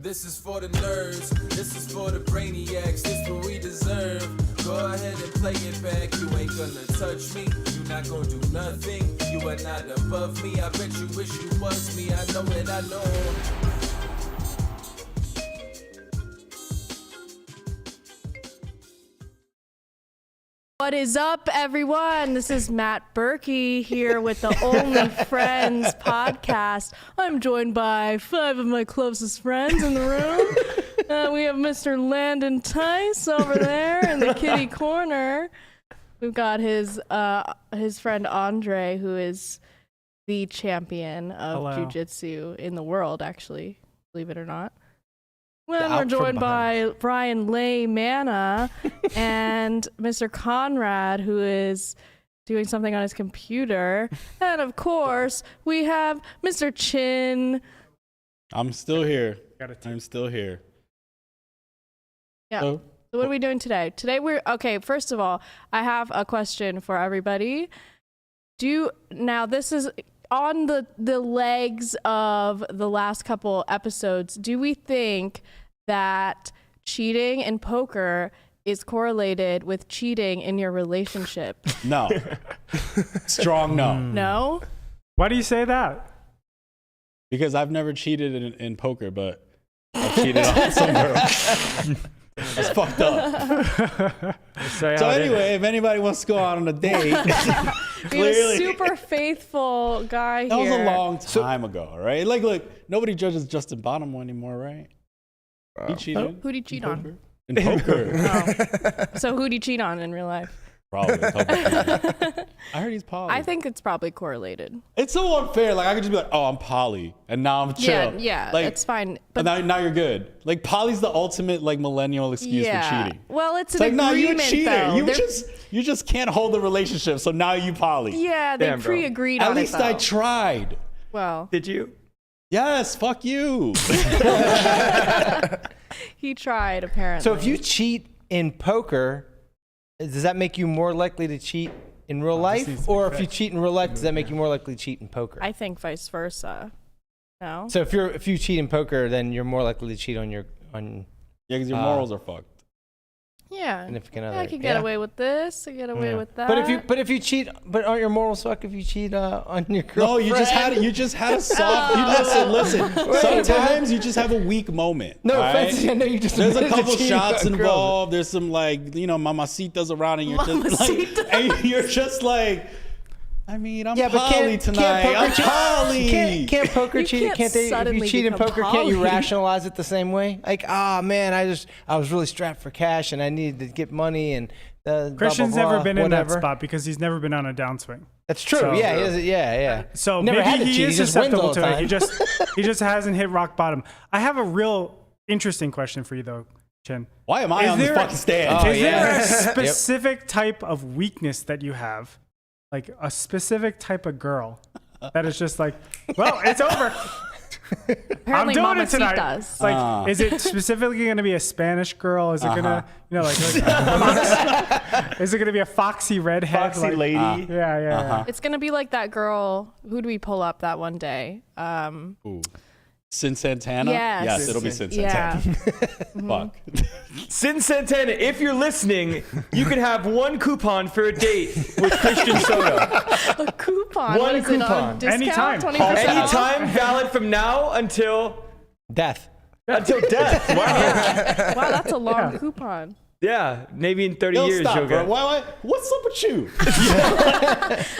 This is for the nerds, this is for the brainiacs, this what we deserve. Go ahead and play it back, you ain't gonna touch me, you not gonna do nothing, you are not above me, I bet you wish you was me, I know it, I know. What is up, everyone? This is Matt Berkey here with the Only Friends podcast. I'm joined by 5 of my closest friends in the room. We have Mr. Landon Tice over there in the kitty corner. We've got his friend Andre, who is the champion of jiu-jitsu in the world, actually, believe it or not. Well, we're joined by Brian Mana and Mr. Conrad, who is doing something on his computer. And, of course, we have Mr. Chin. I'm still here. I'm still here. Yeah. So what are we doing today? Okay, first of all, I have a question for everybody. Now, this is on the legs of the last couple episodes. Do we think that cheating in poker is correlated with cheating in your relationship? No. Strong no. No? Why do you say that? Because I've never cheated in poker, but I've cheated on some girl. That's fucked up. So anyway, if anybody wants to go out on a date, clearly. A super faithful guy that here. was a long time ago, right? Like, look, nobody judges Justin Bonomo anymore, right? He cheated. Who'd he cheat on? In poker. Oh. So who'd he cheat on in real life? Probably. I heard he's poly. I think it's probably correlated. It's so unfair. Like, I could just be like, oh, I'm poly, and now I'm chill. Yeah, like, it's fine. But now you're good. Like, poly's the ultimate like millennial excuse for cheating. Well, it's an like, agreement, no, you a cheater. though. You just can't hold the relationship, so now you poly. Yeah, they pre-agreed on it, At least I tried. Well. Did you? Yes, fuck you. He tried, apparently. So if you cheat in poker, does that make you more likely to cheat in real life? Or if you cheat in real life, does that make you more likely to cheat in poker? I think vice versa. No? So if you cheat in poker, then you're more likely to cheat on Yeah, because your morals are fucked. Yeah. Significant other. I can get away with this. I get away with that. But if you cheat, but aren't your morals fuck if you cheat on your girlfriend? No, you just had a soft. Listen. Sometimes you just have a weak moment. No right? offense, I know you just. There's a couple shots involved. There's some mamacitas around, and you're just like, I mean, I'm poly tonight. I'm poly. Can't poker cheat? Can't they? If you cheat in poker, can't you rationalize it the same way? Like, man, I was really strapped for cash and I needed to get money and. Christian's blah, blah, blah, never been whatever. in that spot because he's never been on a downswing. That's true. So, yeah. So never maybe had to he cheat. is He just wins susceptible all the to it. time. He just hasn't hit rock bottom. I have a real interesting question for you though, Chin. Why am I on this fucking stand? Is there a specific type of weakness that you have? Like a specific type of girl that is just like, well, it's over. Apparently, I'm doing it tonight. does. Like, is it specifically going to be a Spanish girl? Is it gonna, is it gonna be a foxy redhead, foxy lady? Yeah. It's gonna be like that girl. Who do we pull up that one day? Sin Santana? Yes. It'll be Sin Santana. Fuck. Sin Santana, if you're listening, you can have one coupon for a date with Christian Soto. A coupon? One what is coupon. It on discount? Anytime. 20% Anytime, valid from now until Death. Until death. Wow. Wow, that's a long coupon. Yeah, maybe in 30 years stop, you'll bro. get. Why? What's up with you?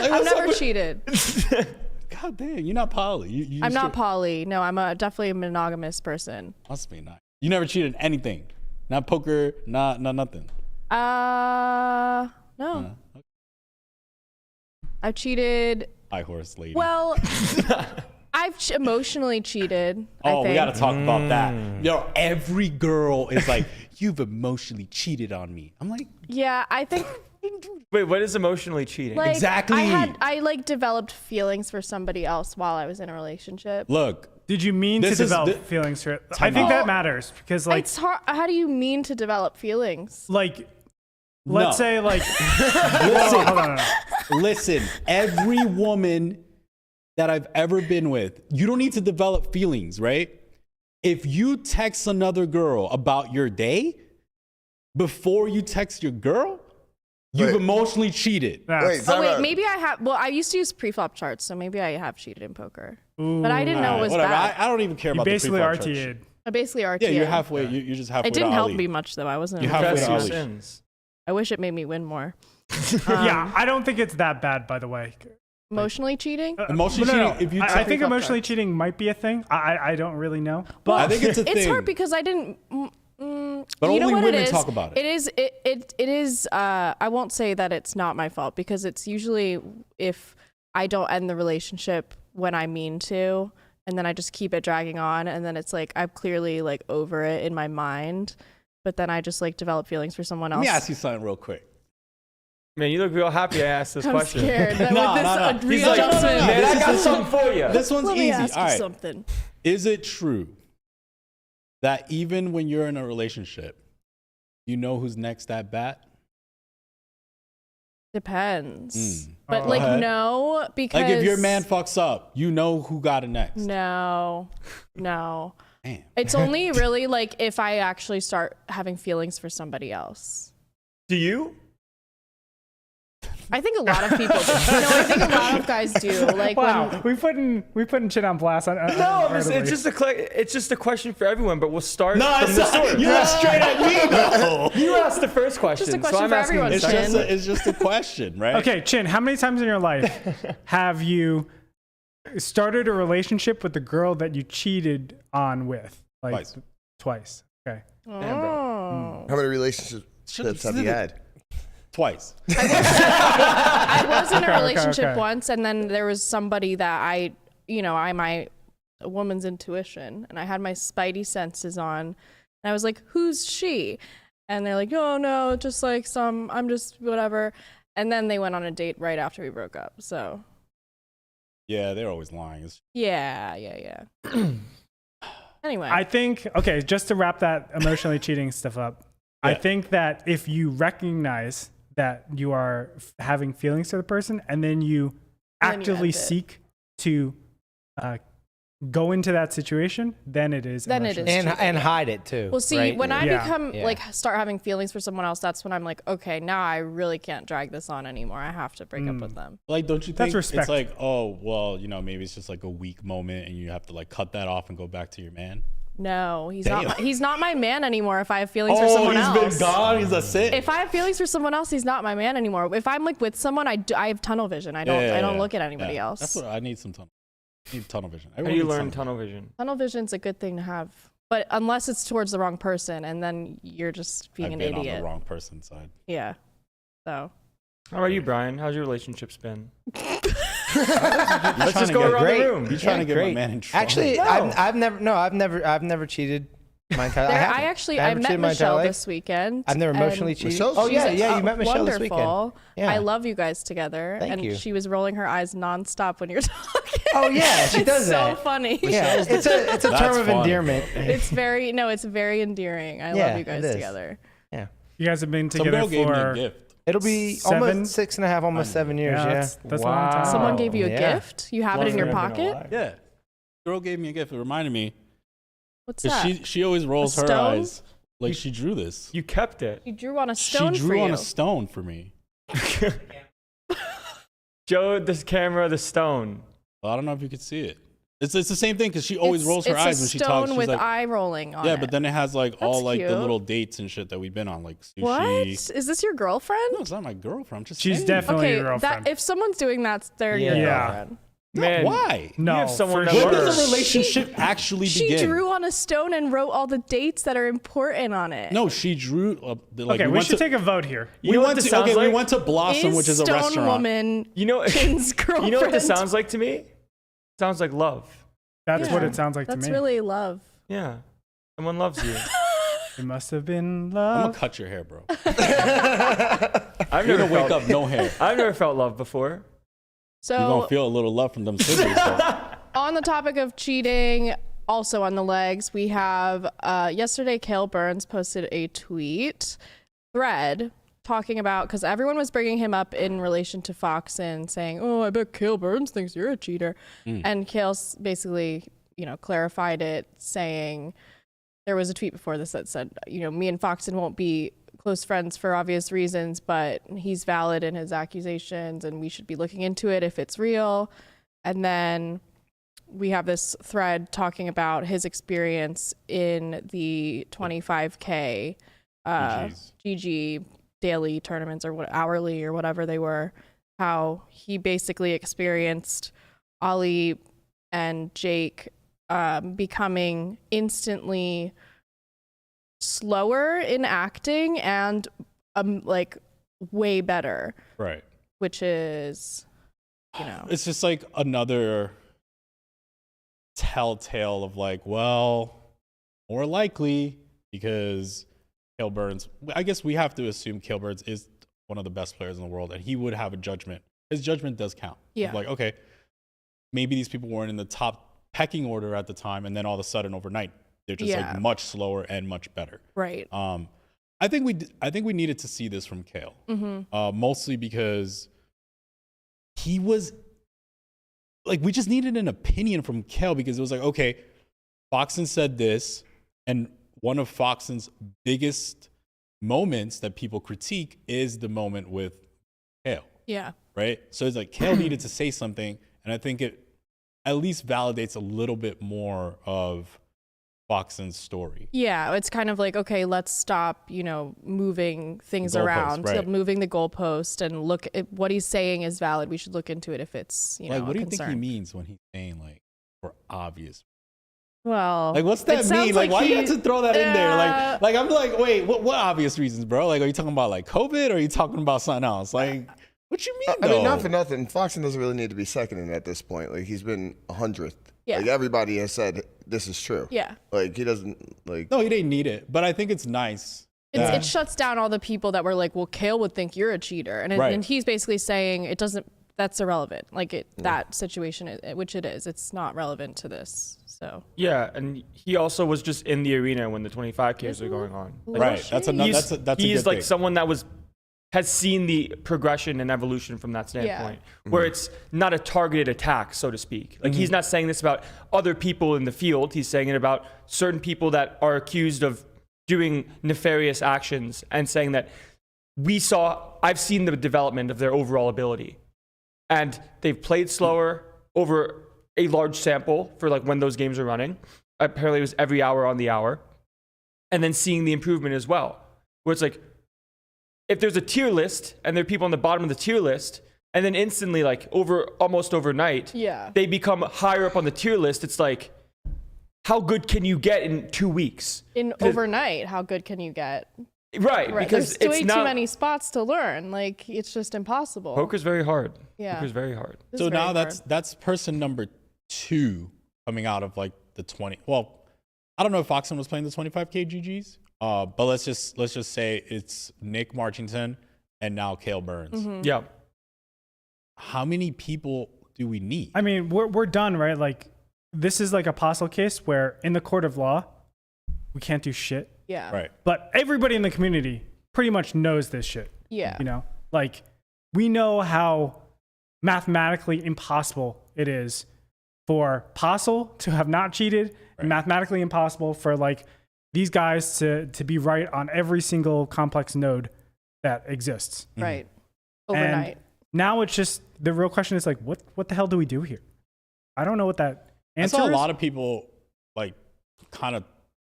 I've never cheated. God damn, you're not poly. I'm not poly. No, I'm definitely a monogamous person. Must be not. You never cheated anything. Not poker, not nothing. No. Okay. I've cheated. High horse lady. Well, I've emotionally cheated. Oh, I think. we gotta talk about that. Yo, every girl is like, you've emotionally cheated on me. I'm like, yeah, I think. Wait, what is emotionally cheating? Like, exactly. I developed feelings for somebody else while I was in a relationship. look. Did you mean to develop feelings for it? I think that matters because, like, it's hard. How do you mean to develop feelings? like, let's say, like, Listen, hold on. listen. Every woman that I've ever been with, you don't need to develop feelings, right? if you text another girl about your day before you text your girl, you've emotionally cheated. That's- Maybe I have. Well, I used to use preflop charts, so maybe I have cheated in poker. But I didn't know it was whatever. bad. I don't even care you about basically the preflop charts. RTA'd. I basically RTA. Yeah, you're halfway. You're just halfway. It didn't to help Ali. me much though. I wasn't. You're halfway Confess to your Ali. sins. I wish it made me win more. Yeah, I don't think it's that bad, by the way. Emotionally cheating? Emotionally No. cheating. If you I think Preflop emotionally charts. cheating might be a thing. I don't really know. But I think it's a thing. It's hard because I didn't. But you only know what women it is? talk about it. It is. I won't say that it's not my fault because it's usually if I don't end the relationship when I mean to, and then I just keep it dragging on, and then it's like I'm clearly like over it in my mind, but then I just like develop feelings for someone else. Let me ask you something real quick. Man, you look real happy I asked this I'm question. scared that No, with this no, no. He's like, readjustment. man, I got This is- something for you. This one's Let me easy. ask All you right. something. Is it true that even when you're in a relationship, you know who's next at bat? Depends. But Oh. like Go ahead. no, because Like if your man fucks up, you know who got it next. No. Damn. It's only really like if I actually start having feelings for somebody else. Do you? I think a lot of people do. No, I think a lot of guys do. Like wow, when we putting shit on blast. No, it's just a question for everyone. But we'll start No, from the source. you're straight at me. No. You asked the first question, Just a question so I'm for asking everyone, the It's second. Chin. just a question, right? Okay, Chin, how many times in your life have you started a relationship with the girl that you cheated on with? Like twice. Okay. oh. How many relationships have you had? Twice. I was in a Okay, relationship okay. once, and then there was somebody that I my woman's intuition, and I had my spidey senses on, and I was like, "Who's she?" And they're like, "Oh no, just like I'm just whatever." And then they went on a date right after we broke up. So Yeah, they're always lying. yeah. Anyway, I think, okay, just to wrap that emotionally cheating stuff up, I Yeah. think that if you recognize that you are having feelings for the person and then you And then you actively end it. seek to go into that situation, then it is Then it emotionally is. And hide it too. well, see, right? when I Yeah. become Yeah. like start having feelings for someone else, that's when I'm like, okay, now I really can't drag this on anymore. I have to break up with them. Like, don't you That's think it's respect. like, oh, well, maybe it's just like a weak moment and you have to like cut that off and go back to your man? No, he's Damn. not. He's not my man anymore. If I have feelings for someone else, gone. He's a sit. if I have feelings for someone else, he's not my man anymore. If I'm like with someone, I have tunnel vision. I don't look at anybody else. That's what I need. I need tunnel vision. How do you learn tunnel vision? Tunnel vision's a good thing to have, but unless it's towards the wrong person, and then you're just being I've an been idiot. on the wrong person's side. Yeah. So How about you, Brian? How's your relationships been? Let's Just go around Great. the room. You're trying to get my great. man in trouble. Actually, No. I've never cheated. My entire, I met Michelle this weekend. I've never and emotionally cheated. Michelle's Oh yeah, she's yeah. You met Michelle this weekend. Wonderful. Yeah. I love you guys together. Thank and you. she was rolling her eyes nonstop when you're talking. Oh yeah, she does It's that. so funny. Yeah, it's a That's term of funny. endearment. It's very endearing. I Yeah, love you guys it is. together. You guys have been Some together girl gave me a for gift. It'll be 7? almost 6.5, almost 7 years. Yeah. That's a long time. Someone gave you a Yeah. gift. You have it in your pocket. Yeah. Girl gave me a gift. It reminded me. What's Because that? she always rolls A her stone? eyes like she drew this. You kept it. You drew on a stone She for drew you. on a stone for me. Joe, this camera, the stone. Well, I don't know if you could see it. It's the same thing because she always rolls her eyes when she It's a talks. stone She's with like, eye rolling on yeah, it. but then it has like all That's like the cute. little dates and shit that we've been on, like sushi. What? Is this your girlfriend? No, it's not my girlfriend. I'm just She's saying. definitely Okay, your girlfriend. if someone's doing that, they're your Yeah. girlfriend. Man, Why? no, you have someone for that When sure. does a relationship actually She begin? drew on a stone and wrote all the dates that are important on it. No, she drew. Like Okay, we went should to, take a vote here. You know what this sounds we like? went to Blossom, which is a Stone restaurant. Woman, You know, Chin's girlfriend. you know what this sounds like to me? Sounds like love. That's Yeah. what it sounds like That's to me. really love. Yeah. Someone loves you. It must have been I'm love. gonna cut your hair, bro. I've You're never gonna wake felt, up no hair. I've never felt love before. So You're gonna feel a little love from them scissors. though. on the topic of cheating, also on the legs, we have yesterday Cale Burns posted a thread talking about, because everyone was bringing him up in relation to Fox and saying, oh, I bet Cale Burns thinks you're a cheater. And Cale's basically, clarified it, saying there was a tweet before this that said, me and Foxon won't be close friends for obvious reasons, but he's valid in his accusations and we should be looking into it if it's real. And then we have this thread talking about his experience in the 25K GG daily tournaments or hourly or whatever they were, how he basically experienced Ollie and Jake becoming instantly slower in acting and like way better, right? Which is, it's just like another telltale of like, well, more likely because Cale Burns, I guess we have to assume Cale Burns is one of the best players in the world and he would have a judgment. His judgment does count. Yeah. Like, okay, maybe these people weren't in the top pecking order at the time and then all of a sudden overnight they're just like much slower and much better. Right. I think we needed to see this from Cale, mostly because he was like, we just needed an opinion from Cale because it was like, okay, Foxon said this, and one of Foxon's biggest moments that people critique is the moment with Cale. Yeah. Right. So it's like Cale needed to say something, and I think it at least validates a little bit more of Foxon's story. Yeah, it's kind of like, okay, let's stop, moving things around, right. moving the goalpost, and look at what he's saying is valid. We should look into it if it's, like, what do you concern. think he means when he's saying like for obvious? Well, like, what's that mean? Like, why do you have to throw that in there? Like I'm like, wait, what obvious reasons, bro? Like, are you talking about like COVID, or are you talking about something else? Like, what you mean? I mean, not for nothing. Foxon doesn't really need to be seconded at this point. Like, he's been 100th. Yeah. Like, everybody has said this is true. Yeah. Like, he doesn't like. No, he didn't need it, but I think it's nice. It shuts down all the people that were like, well, Cale would think you're a cheater, and he's basically saying it doesn't. That's irrelevant. Like that situation, which it is, it's not relevant to this. So yeah, and he also was just in the arena when the 25Ks are going on. Like, right. That's a he's like thing. Someone that has seen the progression and evolution from that standpoint, where it's not a targeted attack, so to speak. Like he's not saying this about other people in the field. He's saying it about certain people that are accused of doing nefarious actions and saying that I've seen the development of their overall ability. And they've played slower over a large sample for like when those games are running. Apparently it was every hour on the hour. And then seeing the improvement as well. Where it's like, if there's a tier list and there are people on the bottom of the tier list, and then instantly like almost overnight, they become higher up on the tier list. It's like, how good can you get in 2 weeks? Overnight, how good can you get? Right, because there's way too many spots to learn. Like, it's just impossible. Poker's very hard. Yeah. Poker's very hard. So now that's person number 2 coming out of like the 20. Well, I don't know if Foxon was playing the 25K GGs, but let's just say it's Nick Marchington and now Cale Burns. Yeah. How many people do we need? I mean, we're done, right? Like, this is like a Apostle case where in the court of law, we can't do shit. Yeah. Right. But everybody in the community pretty much knows this shit. Yeah. Like, we know how mathematically impossible it is for Apostle to have not cheated, and mathematically impossible for like these guys to be right on every single complex node that exists. Right. Overnight. And now it's just, the real question is like, what the hell do we do here? I don't know what that answer is. I saw a lot of people like kind of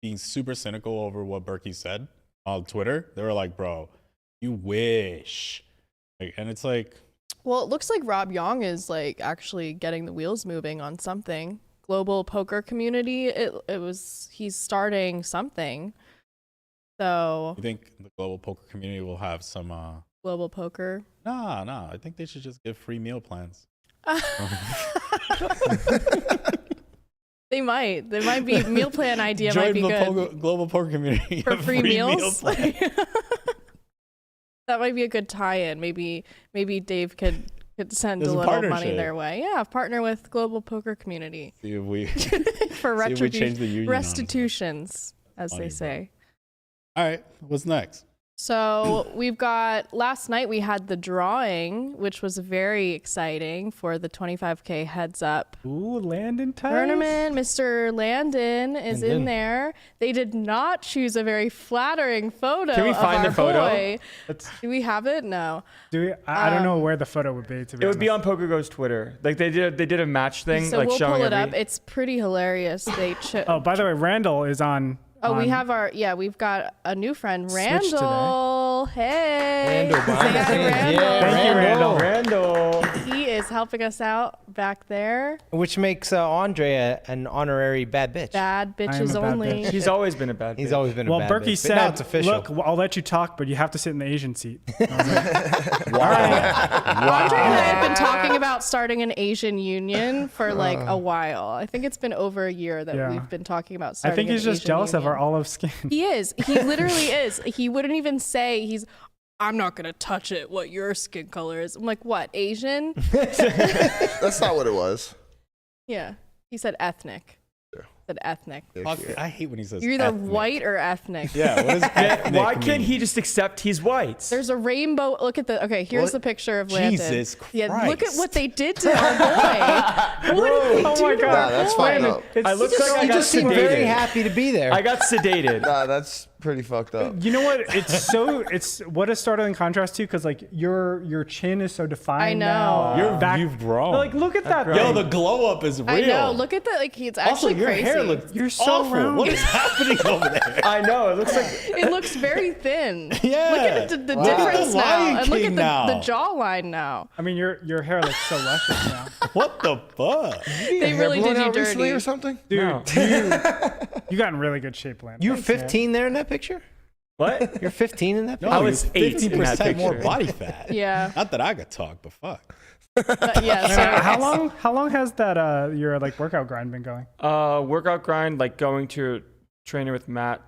being super cynical over what Berkey said on Twitter. They were like, bro, you wish. Like, and it's like, well, it looks like Rob Young is like actually getting the wheels moving on something. Global poker community, he's starting something. So you think the global poker community will have some global poker? Nah, I think they should just give free meal plans. They might be meal plan idea. Join might be the good. Global poker community for free meals. Meal That might be a good tie-in. Maybe Dave could send a little money their way. Yeah, partner with Global Poker Community. See if we for change the union restitutions, as they say. All right, what's next? So we've got, last night we had the drawing, which was very exciting for the 25K heads up Ooh, Landon Tice. tournament. Mr. Landon is in there. They did not choose a very flattering photo. Can we find of the our photo? boy. Do we have it? No. Do we, I don't know where the photo would be. To be It would be honest. on PokerGo's Twitter. Like they did a match thing, So like we'll showing pull it every. up. It's pretty hilarious. They Oh, by the way, Randall is on. Oh, we on- have we've got a new friend, Switch today. Randall. Hey. Randall behind Say the hi to scenes. Randall. Yeah, Thank you, Randall. Randall. He is helping us out back there. Which makes Andre an honorary bad bitch. Bad I am bitches a bad only. bitch. He's always been a bad. He's bitch. always been a Well, bad Berkey bitch. But now said, it's official. "Look, I'll let you talk, but you have to sit in the Asian seat." Andre and I have been talking about starting an Asian union for like a while. I think it's been over a year that Yeah. we've been talking about I starting think he's an just Asian jealous of union. our olive skin. He is. He literally is. He wouldn't even say I'm not going to touch it, what your skin color is. I'm like, what, Asian? That's not what it was. Yeah. He said ethnic. Yeah. Said ethnic. Fuck, I hate when he says You're either ethnic. white or ethnic. Yeah, what does ethnic Why can't mean? he just accept he's white? There's a rainbow. Look at here's What? the picture of Landon. Jesus Yeah, look at Christ. what they did to our boy. What did they Oh do my to God. our Nah, that's boy? fucked up. I look like I You got just seem very sedated. happy to be there. I got sedated. Nah, that's pretty fucked up. You know what? It's what a startling contrast to, because like your chin is so defined. I know. Now. You've grown. Like, look at that. Yo, thing. the glow up is real. I know. Look at that. Like it's Also, actually your crazy. hair looks You're so awful. round. What is happening over there? I know. It looks like It looks very thin. Yeah. Look at the Wow. Look at the difference now. Lion And look King at now. the jawline now. I mean, your hair looks so luscious now, What the fuck? They really did you out recently dirty. or something? dude. No. You got in really good shape, Landon. You were Thanks, man. 15 there in that picture? what? You're 15 in that No, picture? I was 8 in that 50% more picture. body fat. Yeah. Not that I could talk, but fuck. But yeah. So How long has that your like workout grind been going? Workout grind, like going to a trainer with Matt,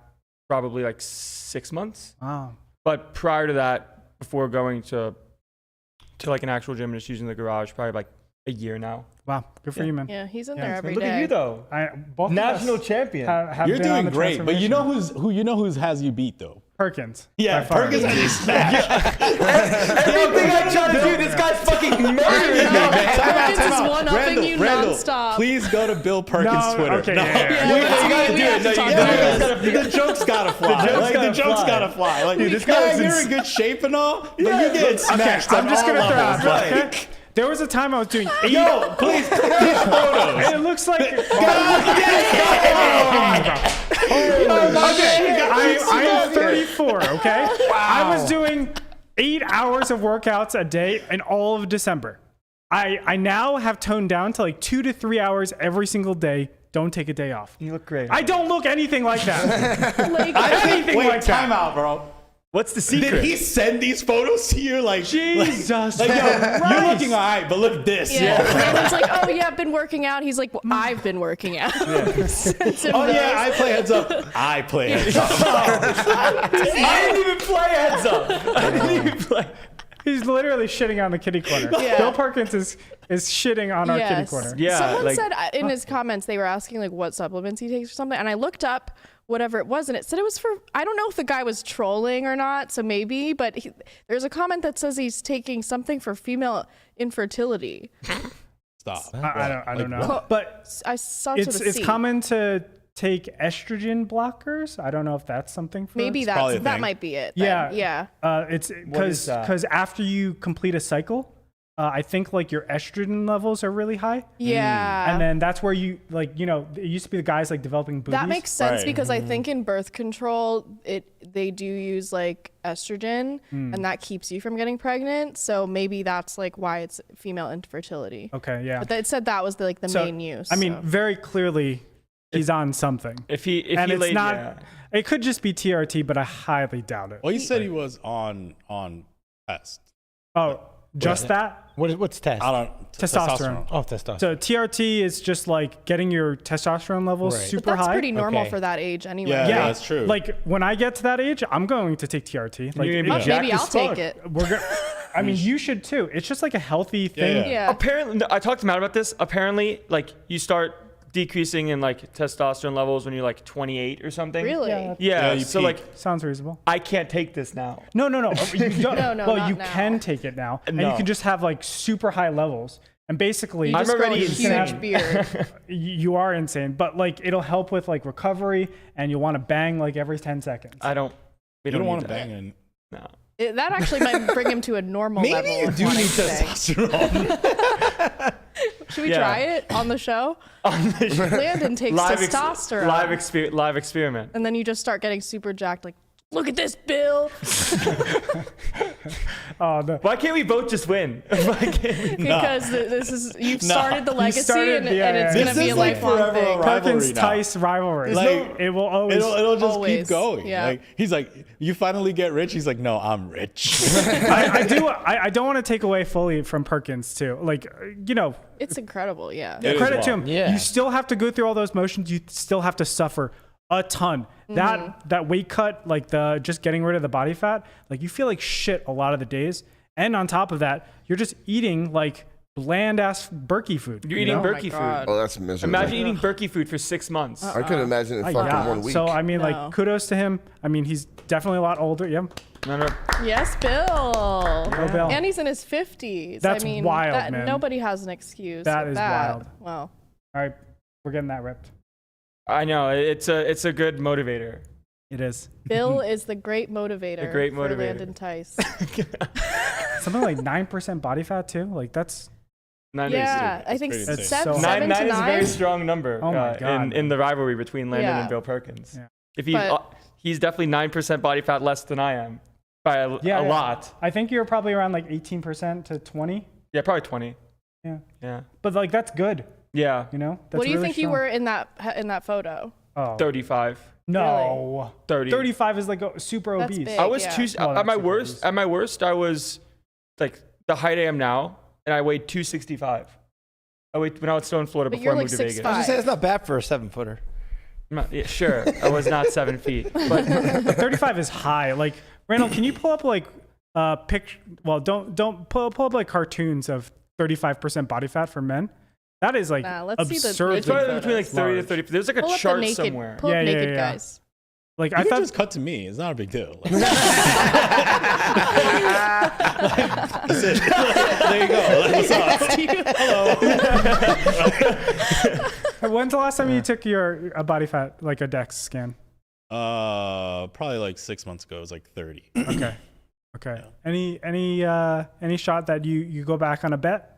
probably like 6 months. Wow. But prior to that, before going to like an actual gym and just using the garage, probably like a year now. Wow. Good for you, man. yeah, he's in Yeah, there it's every Look day. at you though, Both of national us champion. have You're been on doing the great, but you transformation. know who's has you beat though. Perkins. Yeah, by far. Perkins has you smashed. Everything I try to do, this guy's fucking murdering me. know. man. Perkins is one-upping you Randall, nonstop. please go to Bill Perkins' No, Twitter. okay, No. yeah. Yeah, You gotta we do have it. to No, talk you about gotta this. do it. The joke's gotta fly. joke's Like, gotta the joke's fly. gotta fly. Like, Dude, this yeah, guy's you're ins- in good shape and all, but Yeah, you get okay, smashed I'm on just all gonna throw levels. out there, Like, okay? There was a time I was doing 8. yo, please put these photos. And it looks like I am 34, okay? I was doing 8 hours of workouts a day in all of December. I now have toned down to like 2 to 3 hours every single day. Don't take a day off. You look great. I don't look anything like that. Like, anything Wait, like that. time out, bro. What's the secret? Did he send these photos to you? Like, Jesus like yo, you're looking all right, but look at this. yeah. Landon's like, oh yeah, I've been working out. He's like, well, I've been working out. Sends him Oh those. yeah, I play heads up. I play heads up. I didn't even play heads up. I didn't even play. He's literally shitting on the kitty corner. Yeah. Bill Perkins is shitting on our kitty Yes. corner. Yeah, Someone like- said in his comments they were asking like what supplements he takes or something, and I looked up whatever it was, and it said it was for. I don't know if the guy was trolling or not, so maybe. But there's a comment that says he's taking something for female infertility. Stop. I don't know. what? But I saw to it's the C. common to take estrogen blockers. I don't know if that's something for Maybe probably a that thing. might be it. then. Yeah. Yeah. It's What is that? because after you complete a cycle, I think like your estrogen levels are really high. Yeah. And then that's where you like, you know, it used to be the guys like developing boobies. That makes sense Right. because I think in birth control they do use like estrogen and that keeps you from getting pregnant. So maybe that's like why it's female infertility. Okay, yeah. But it said that was the So, main use. I mean, so. very clearly he's on something. If he And it's laid, not yeah. it could just be TRT, but I highly doubt it. Well, he said he was on test. Oh, just that? What's test? I don't Testosterone. Oh, testosterone. So TRT is just like getting your testosterone levels Right. super but that's high. pretty normal Okay. for that age anyway. Yeah, Yeah, that's true. Like when I get to that age, I'm going to take TRT. Like You're gonna be it- jacked Maybe as I'll fuck. take it. we're gonna, I mean, you should too. It's just like a healthy thing. Yeah. Yeah. Apparently, no, I talked to Matt about this. Apparently, like you start decreasing in like testosterone levels when you're like 28 or something. Really? Yeah. you So peak. like, Sounds reasonable. I can't take this now. No. You don't, No, well, not you now. can take it now, and you No. can just have like super high levels. And basically, You just I'm grow already a huge insane. beard. you are insane, but like it'll help with like recovery, and you'll want to bang like every 10 seconds. I don't. We You don't need want to that. bang in. No. That actually might bring him to a normal Maybe level. you of do need wanting to bang. testosterone. Should we Yeah. try it on the show? Landon takes testosterone. Live experiment. And then you just start getting super jacked, like, look at this, Bill. Why can't we both just win? Why can't we? Because this is, you've No. started the You legacy started- and, yeah, and it's yeah. going to This be a is like lifelong forever a thing. rivalry Perkins now. Tice rivalry. Like, it will always. It'll just Always. keep going. Yeah. Like he's like, you finally get rich. He's like, no, I'm rich. I don't want to take away fully from Perkins too. Like, It's incredible, yeah. It is credit to wild. him. Yeah. You still have to go through all those motions. You still have to suffer a ton. That weight cut, like the just getting rid of the body fat, like you feel like shit a lot of the days. And on top of that, you're just eating like bland ass Berkey food. You're you eating know? my Berkey God. food. Oh, that's miserable. Imagine eating Berkey food for 6 months. I couldn't imagine it fucking Yeah. 1 week. So I mean, No. like, kudos to him. I mean, he's definitely a lot older. Yeah. No. Yes, Bill. Go Bill. And he's in his 50s. That's I mean, wild, man. Nobody has an excuse. That with is that. wild. Wow. All right, we're getting that ripped. I know it's a good motivator. It is Bill is the great motivator. The great for motivator. Landon Tice. something like 9% body fat too. Like that's Yeah, I think pretty seven, insane. so- 7 Nine to is a 9. very strong number Oh my God, in the rivalry between Landon Yeah. and Bill Perkins. Yeah. If he, But- he's definitely 9% body fat less than I am by a lot. I think you're probably around like 18% to 20. Yeah, probably 20. Yeah, but like that's good. Yeah, You know. That's What do you really think you strong. were in that photo? Oh 35. no, 30. 35 is like super That's obese. big. I was Yeah. too Well, at my that's worst. obese. At my worst, I was like the height I am now, and I weighed 265. I weighed when I was still in Florida But before you're I like moved to Vegas. 6'5". I was gonna say that's not bad for a 7-footer. Yeah, sure, I was not 7 feet, but 35 is high. Like Randall, can you pull up like don't pull up like cartoons of 35% body fat for men? That is like Nah, let's see the absurdly. it's probably photos. between like 30 to Large. 30. There's like a Pull up the chart naked, somewhere. Pull up Yeah, naked yeah. guys. Like You I can thought just cut to me. It's not a big deal. Like, that's it. There you go. What's up? When's the last time you took your body fat, like a DEX scan? Probably like 6 months ago. It was like 30. Okay. Any shot that you go back on a bet?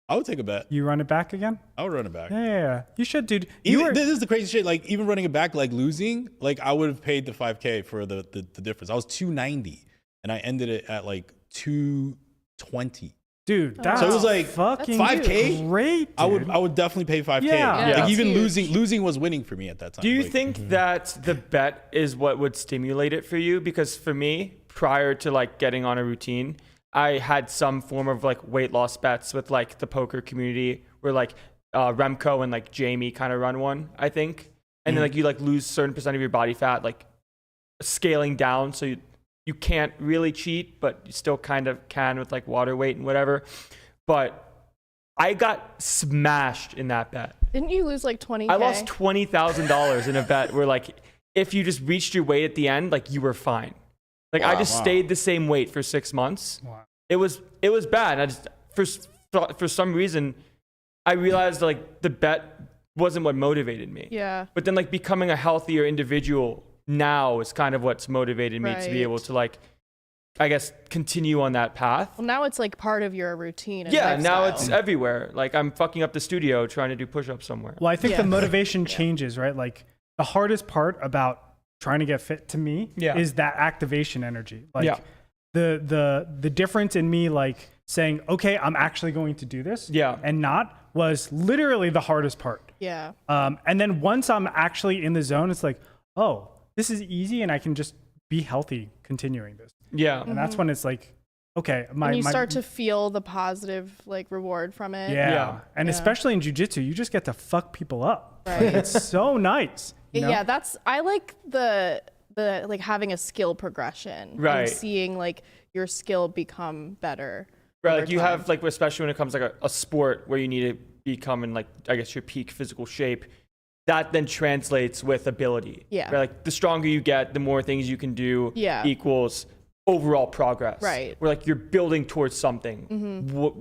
I would take a bet. You run it back again? I would run it back. Yeah. You should, dude. You Even, were, this is the crazy shit. Like even running it back, like losing, like I would have paid the $5K for the difference. I was 290 and I ended it at like 220. dude. That's So it was like fucking 5K? great. Dude. I would definitely pay 5K. Yeah. Like that's even huge. losing was winning for me at that time. Do you Like, think that the bet is what would stimulate it for you? Because for me, prior to like getting on a routine, I had some form of like weight loss bets with like the poker community where like Remco and like Jamie kind of run one, I think. And then like you like lose certain percent of your body fat, like scaling down. So you can't really cheat, but you still kind of can with like water weight and whatever. But I got smashed in that bet. Didn't you lose like 20K? I lost $20,000 in a bet where like if you just reached your weight at the end, like you were fine. Like I just stayed the same weight for 6 months. Wow. It was bad. I just for some reason I realized like the bet wasn't what motivated me. Yeah. But then like becoming a healthier individual now is kind of what's motivated me to be Right. able to like I guess continue on that path. Well, now it's like part of your routine. And Yeah, now lifestyle. it's everywhere. Like I'm fucking up the studio trying to do push-ups somewhere. Well, I think Yeah. the motivation changes, right? Like the hardest part about trying to get fit to me is that activation energy. Like Yeah. the difference in me like saying, okay, I'm actually going to do this Yeah. and not was literally the hardest part. Yeah. And then once I'm actually in the zone, it's like, oh, this is easy and I can just be healthy continuing this. Yeah. And that's when it's like, okay, And you start to feel the positive like reward from it. Yeah. And Yeah. especially in jiu-jitsu, you just get to fuck people up. Right. It's so nice. You know? Yeah, I like the like having a skill progression. Right. And seeing like your skill become better. Right, over like you time. have like especially when it comes like a sport where you need to become in like, I guess, your peak physical shape, that then translates with ability. Yeah. Right? Like the stronger you get, the more things you can do equals overall progress. Right. Where like you're building towards something,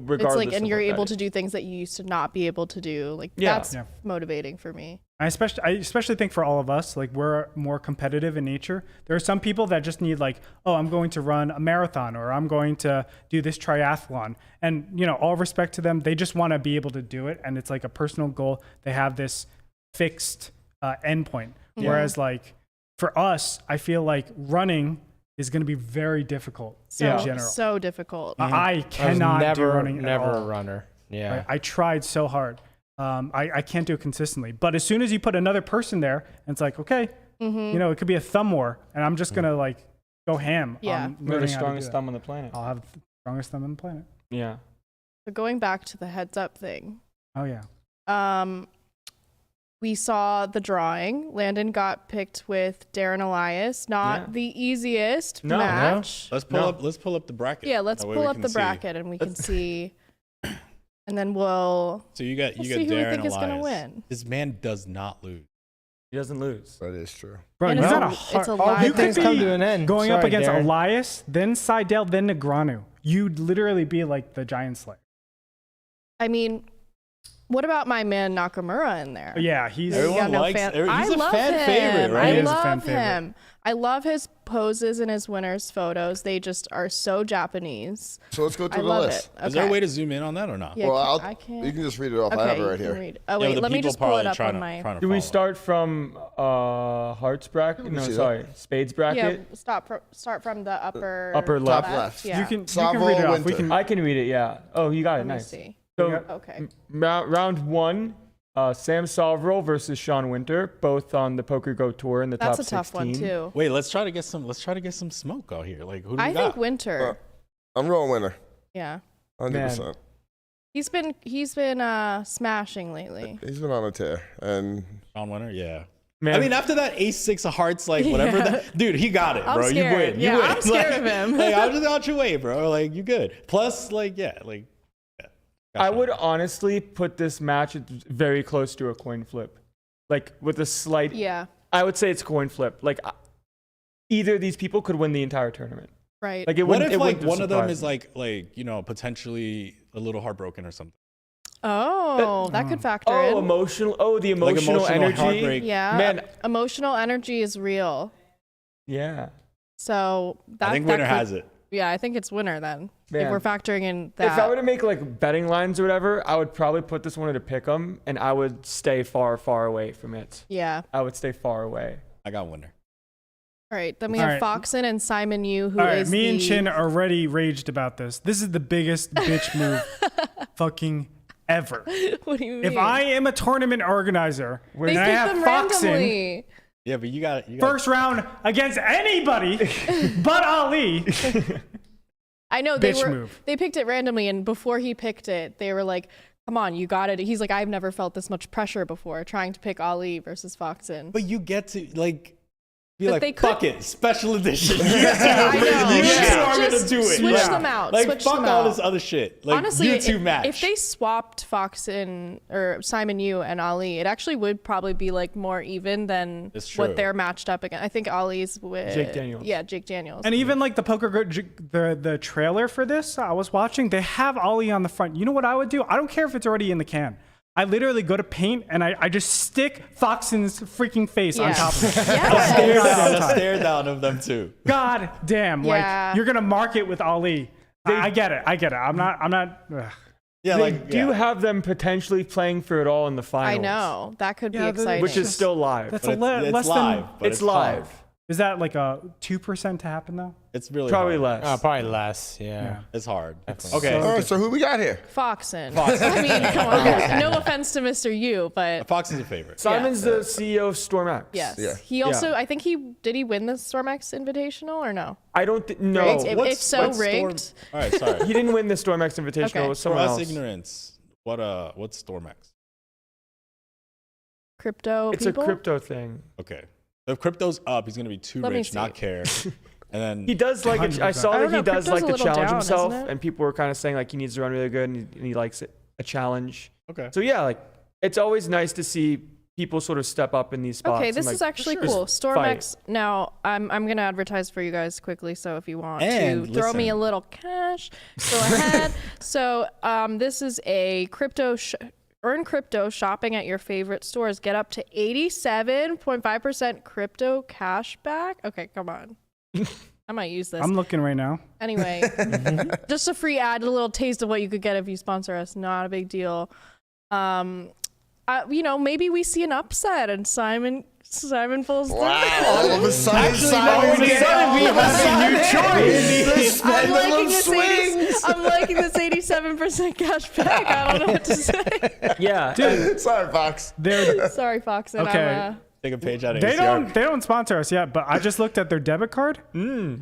regardless. It's like, and of you're what able that to is. do things that you used to not be able to do. Like Yeah. that's motivating for me. I especially think for all of us, like we're more competitive in nature. There are some people that just need like, oh, I'm going to run a marathon or I'm going to do this triathlon. And, you know, all respect to them. They just want to be able to do it. And it's like a personal goal. They have this fixed endpoint. Whereas like for us, I feel like running is going to be very difficult in general. So difficult. I cannot do running never at all. a runner. Yeah. I tried so hard. I can't do it consistently. But as soon as you put another person there, and it's like, okay, you know, it could be a thumb war, and I'm just gonna like go ham. Yeah. On You're the learning how to strongest do thumb on the planet. that. I'll have the strongest thumb on the planet. Yeah. But going back to the heads up thing, Oh yeah. we saw the drawing. Landon got picked with Darren Elias. Not the easiest No. match. Let's pull up the bracket. Yeah, let's That way pull we up can the see. bracket and we can see. And then we'll So you got see Darren who we think Elias. is gonna win. This man does not lose. He doesn't lose. That is true. Bro, And you it's got a- a hard. it's a you live could things come be to an end. going up Sorry, against Darren. Elias, then Seidel, then Negranu. You'd literally be like the Giant Slayer. I mean, what about my man Nakamura in there? Yeah, he's. Everyone likes- he's a fan favorite, right? I He is a love fan favorite. him. I love his poses and his winners photos. They just are so Japanese. So let's go I through the love list. it. Is there a way to zoom in on that or not? Yeah, Well, I can't. you can just read it off. I Okay, have it you right can here. read. Oh Yeah, wait, but the let me people just pull it probably up trying on to- my. trying to Do we follow. start from hearts bracket? No, see that. sorry, spades Yeah, bracket. start from the upper left. Top left. Yeah. You can Savo read it off. We Winter. can. I can read it. Yeah. Oh, you got it. Let me Nice. see. So Okay. round one, Sam Soverell versus Sean Winter, both on the Poker Go Tour in the That's top a tough 16. one too. Wait, let's try to get some smoke out here. Like, who do we I got? think Winter. I'm going winner. Yeah. 100%. He's been smashing lately. He's been on a tear. And Sean Winner, yeah. Man, I mean, after that ace six of hearts, like whatever, Yeah. dude, he got it, I'm bro. scared. You win. Yeah, you win. I'm scared Like- of him. Like, I'll just out your way, bro. Like, you good. Plus, like, yeah. I would honestly put this match very close to a coin flip, like with a slight. Yeah. I would say it's coin flip. Like either of these people could win the entire tournament. Right. Like it What wouldn't. if it like wouldn't one of them surprise is me. like you know, potentially a little heartbroken or something? Oh, that could factor in. Oh, emotional. Oh, the emotional, emotional energy. heartbreak. Yeah. Man. Emotional energy is real. Yeah. So that I think that Winner could- has it. Yeah, I think it's Winner then. If Man. we're factoring in If I were that. to make like betting lines or whatever, I would probably put this one at a pick 'em, and I would stay far, far away from it. Yeah. I would stay far away. I got Winner. All right. Then we All have right. Foxen and Simon Yu, who All right, is me and the- Chin already raged about this. This is the biggest bitch move fucking ever. What do you mean? If I am a tournament organizer they and I pick have them Foxen randomly. Yeah, but you got first round against anybody but Ali, I know bitch move. they picked it randomly, and before he picked it, they were like, "Come on, you got it." He's like, "I've never felt this much pressure before trying to pick Ali versus Foxen." But you get to like be But like, they could- fuck it, special edition. I know. You Just- two are gonna just do it. switch Like- them out. Like Switch fuck them all out. this other shit. Like Honestly, you two match. if they swapped Foxen or Simon Yu and Ali, it actually would probably be like more even than It's true. what they're matched up against. I think Ali's with Jake Daniels. Yeah, Jake Daniels. And even like the the trailer for this, I was watching. They have Ali on the front. You know what I would do? I don't care if it's already in the can. I literally go to paint and I just stick Foxen's freaking face on Yeah. top of it. Yes. a stare down of them too. God damn! Yeah. Like you're gonna mark it with Ali. I get it. I'm not. Ugh. Yeah, They like do yeah. have them potentially playing for it all in the finals. I know that could be Yeah, exciting. Which is still live. That's But it's less live. than. But it's live. fun. Is that like a 2% to happen though? It's really Probably hard. less. Probably less. Yeah. It's hard. Definitely. Okay, all right, so who we got here? Foxen. I mean, come on. No offense to Mr. Yu, but Fox is a favorite. Simon's the CEO of Stormax. yes. Yeah. He also, I think did he win the Stormax Invitational or no? I don't no. Rigged? If so, what's rigged. Storm... All right, sorry. He didn't win the Stormax Invitational. Okay. It was For someone us else. ignorance, what's Stormax? Crypto It's people? a crypto thing. Okay, if crypto's up, he's gonna be too Let me rich, see. not care, and then He does like. I 100%. saw I that don't he know, does crypto's like a to little challenge down, himself, isn't it? and people were kind of saying like he needs to run really good, and he likes it. a challenge. Okay. So yeah, like it's always nice to see people sort of step up in these spots. Okay, and, this like, is actually just cool. fight. Stormex. Now, I'm gonna advertise for you guys quickly. So if you want And to throw me listen. a little cash, go ahead. So this is a earn crypto shopping at your favorite stores. Get up to 87.5% crypto cash back. Okay, come on. I might use this. I'm looking right now. Anyway, just a free ad, a little taste of what you could get if you sponsor us. Not a big deal. Maybe we see an upset and Simon pulls through. Wow. All of a sudden, I'm liking this 87% cash back. I don't know what to say. Yeah, Dude, Sorry, Fox. Sorry, Fox. And Okay. Take a page out of they ACR. don't sponsor us yet, but I just looked at their debit card. Earn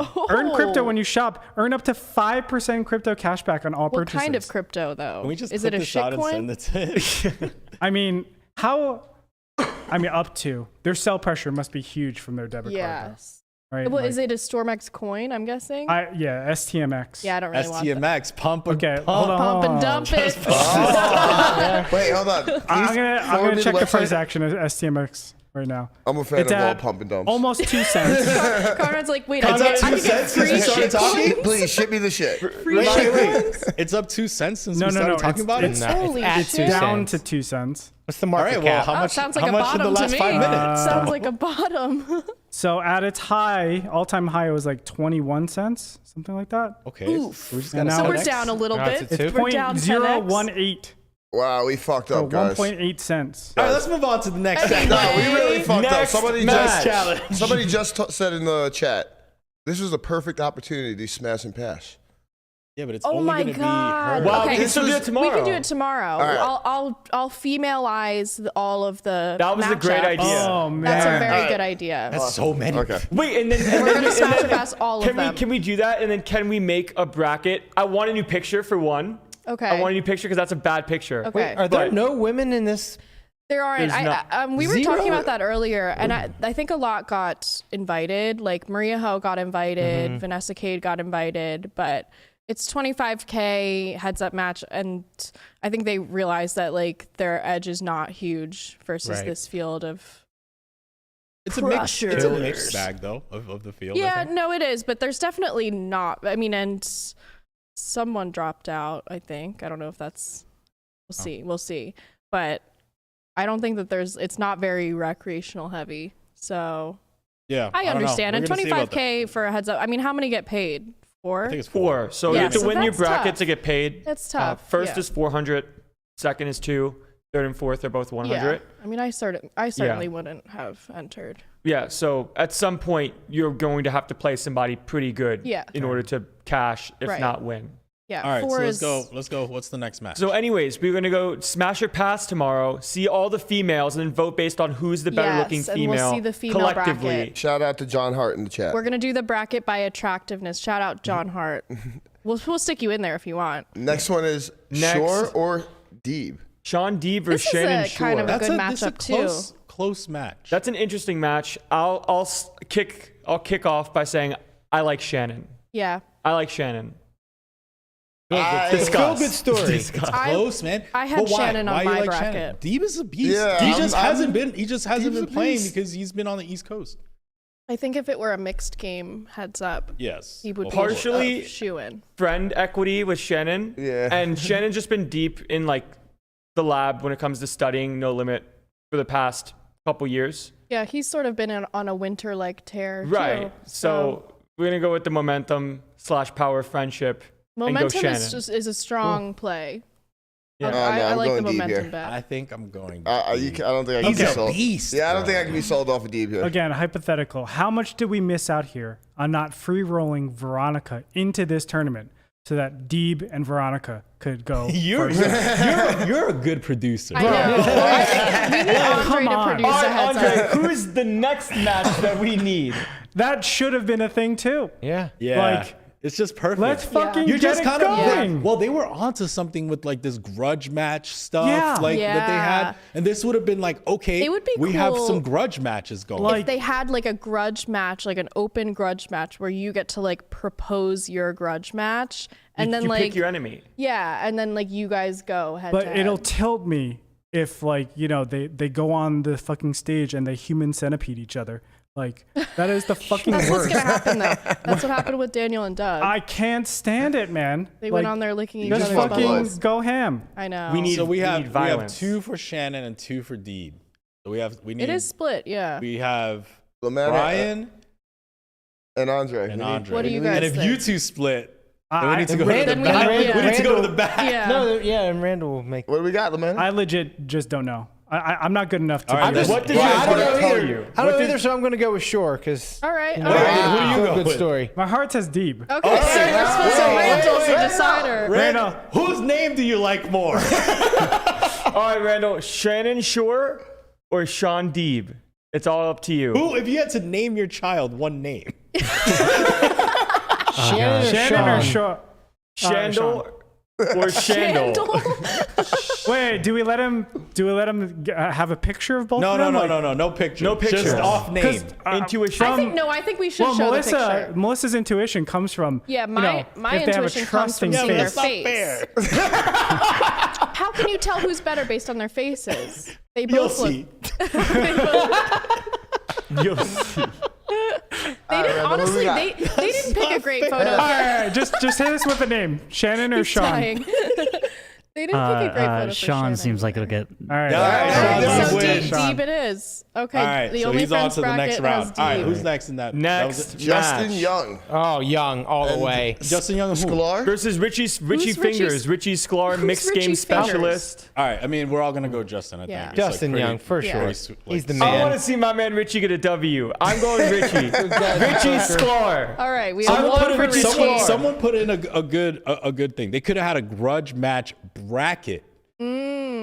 crypto when you shop. Earn up to 5% crypto cashback on all What purchases. kind of crypto, though? Can we just Is clip it a this out shit and coin? send it to him? I mean, up to. Their sell pressure must be huge from their debit card. Yes. Though, right? Well, is it a Stormex coin, I'm guessing? Yeah, STMX. Yeah, I don't really want that. STMX, pump. Okay, hold on. Pump and dump it. Wait, hold on. I'm gonna forward me check the website. price action of STMX right now. I'm a fan It's of all at pump and dumps. almost 2 cents. Conrad's like, wait, It's I up can 2 get cents since free we started shit talking? coins? Please ship me the shit. Free Wait, shit wait. coins? It's up 2 cents since No, we started no, talking about it's it? Holy at shit. 2 Down cents. to 2 cents. What's the All market right, well, cap? how much, Sounds how like a much in the bottom to last me. 5 minutes? Sounds like a bottom. So at its high, all-time high, it was like 21 cents, something like that. Okay. Oof. So we just And gotta now So we're it's- down a little now it's bit. at two? We're down 10x. 0.018. Wow, we fucked So up, guys. 1.8 cents. All right, let's move on to the next segment. No, we really fucked up. Next Somebody match. just said in the chat, this was a perfect opportunity to smash and pass. Yeah, but it's Oh only my going to be God. her. Wow, Okay. we can still do it tomorrow. We can do it tomorrow. right. I'll female-ize all of the That was a great matchups. idea. Oh, man. That's a very Alright. good idea. That's so many. Okay. Wait, and then We're gonna smash and pass all of them. Can we do that? And then can we make a bracket? I want a new picture for one. Okay. I want a new picture because that's a bad picture. Okay. Wait, are there But- no women in this? There aren't. There's not. We were Zero? talking about that earlier, and I think a lot got invited. Like Maria Ho got invited, Vanessa Cade got invited, but it's 25K heads up match, and I think they realized that like their edge is not huge versus Right. this field of. It's a mixed bag, though, of the field. I Yeah, think. no, it is, but there's definitely not. I mean, and someone dropped out. I think I don't know if that's. We'll see, but. I don't think that it's not very recreational heavy. So Yeah. I don't know. understand. We're And gonna see about that. 25K for a heads up. I mean, how many get paid? 4? I think it's 4. So Yeah, you have to so win your that's bracket tough. to get paid. That's tough. First yeah. is 400. Second is 2. Third and fourth are both 100. Yeah. I mean, I certainly wouldn't have entered. Yeah, so at some point you're going to have to play somebody pretty good Yeah. in order to cash, if Right. not win. Yeah. All right, 4 so is, let's go. What's the next match? So anyways, we're going to go smash or pass tomorrow, see all the females, and then vote based on who's the better looking Yes, and female we'll see the female collectively. bracket. Shout out to John Hart in the chat. We're gonna do the bracket by attractiveness. Shout out John Hart. We'll stick you in there if you want. Next one is Next. Shore or Deeb. Sean D versus This is Shannon a Shore. kind of a That's good this is a matchup, too. close match. That's an interesting match. I'll kick off by saying I like Shannon. Yeah. I like Shannon. It's a feel good story. Discuss. close, man. I had But why? Shannon on Why you my like bracket. Shannon? Deeb is a beast. Yeah, he just I'm- hasn't been. He just hasn't Deeb's been a playing beast. because he's been on the East Coast. I think if it were a mixed game, heads up, Yes. he would be Partially- a shoe-in. Friend equity with Shannon. Yeah. And Shannon's just been deep in like the lab when it comes to studying No Limit for the past couple years. Yeah, he's sort of been on a winter-like tear, Right. too. So we're gonna go with the momentum/power friendship and go momentum Shannon. is a strong play. Yeah. No, I I'm like the going Deeb momentum here. bet. I think I'm going. I don't think I can He's be a sold. beast, Yeah, I don't bro. think I can be sold off of Deeb here. Again, hypothetical. How much did we miss out here on not free rolling Veronica into this tournament so that Deeb and Veronica could go? You're first? you're a good producer. I know. I think we need Andre come to on. produce a heads up. who's the next match that we need? That should have been a thing too. Yeah. Yeah. Like It's just perfect. Let's fucking You're get just it kind of going. well, they were onto something with like this grudge match stuff, Yeah. that they Yeah. had, and this would have been like, okay, It would be we have cool some grudge matches going. Like- if they had like a grudge match, like an open grudge match where you get to like propose your grudge match and then you like pick your enemy. yeah, and then like you guys go head But to it'll head. tilt me if like, you know, they go on the fucking stage and they human centipede each other. Like that is the fucking That's what's worst. gonna happen though. That's what happened with Daniel and Doug. I can't stand it, man. They like, went on there licking each just other's fucking butts. go ham. I know. We need so we have violence. 2 for Shannon and 2 for Deeb. So we need. It is split, yeah. We have Lamana Brian and Andre. and Andre. What do you And guys if think? you two split, then we I- need to go Randall- to the back. Randall- We need to go to Randall- the back. Yeah. No, yeah, and Randall will make. What do we got, Lamana? I legit just don't know. I'm not good enough to. All right, do this. What did Well, your I don't heart know tell either. you? I don't know either, so I'm going to go with Shore because. All right, all Wait, right. who do you go Good with? story. My heart says deep. Okay, so you're supposed to Randall's the decider. Randall, whose name do you like more? All right, Randall. Shannon Shore or Sean Deeb? It's all up to you. Who, if you had to name your child one name? Shannon or Shaw? Shandle or Shandle? Wait, do we let him have a picture of both No, of no, them? no, Like- no, no, no picture. No picture. Just off name. Intuition. I think we should Well, show the picture. Melissa's intuition comes from Yeah, you my know, my if they have a intuition comes from trusting seeing their that's not face. fair. How can you tell who's better based on their faces? They You'll both look. see. You'll see. They didn't honestly. They didn't pick a great photo. All right, just hit us with a name, Shannon or He's Sean. dying. They didn't pick a great photo. for Sean Shannon. seems like it'll get. All right, Yeah, all right, All right, Sean so wins. deep it is. Okay, All right, the so only he's on friends to the next bracket round. has All right, deep. who's next in that? Next Justin match. Young. Oh, Young, all the way. Justin Young and who? Sklar? Versus Richie Who's Fingers. Richie's- Richie Sklar, who's mixed game Richie's Fingers? specialist. All right, I mean, we're all going to go Justin, I think. Yeah. It's, like, Justin pretty- Young, for Yeah. sure. pretty su- like, He's the I want man. to see my man Richie get a W. I'm going Richie. Richie Sklar. All right, we have Someone one put for Richie Richie. Sklar. Someone put in a good thing. They could have had a grudge match bracket.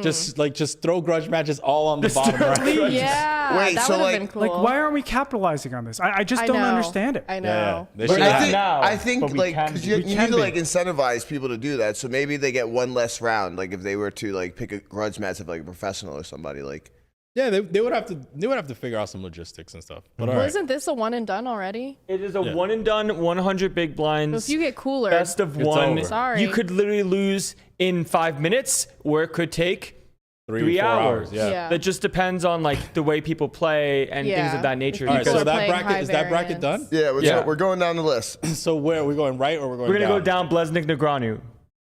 Just throw grudge matches all on the bottom right. Yeah, Wait, that so, would have like- been cool. like why aren't we capitalizing on this? I just don't know. understand it. I know. Yeah, they But should I have. think, now, I think but we like, can because be. you We need can to be. like incentivize people to do that. So maybe they get one less round. Like if they were to like pick a grudge match of like a professional or somebody. Like Yeah, they would have to figure out some logistics and stuff. But all Well, right. isn't this a one and done already? It is a Yeah. one and done, 100 big So blinds. if you get cooler, Best of It's one. over. Sorry. You could literally lose in 5 minutes, or it could take 3 4 hours. Yeah. Yeah. That just depends on like the way people play and things Yeah. of that nature. If All right, people so are that playing bracket high is that bracket variance. done? yeah, Yeah. we're going down the list. So where are we going, right or we're going We're gonna down? go down Blesnik Negranu.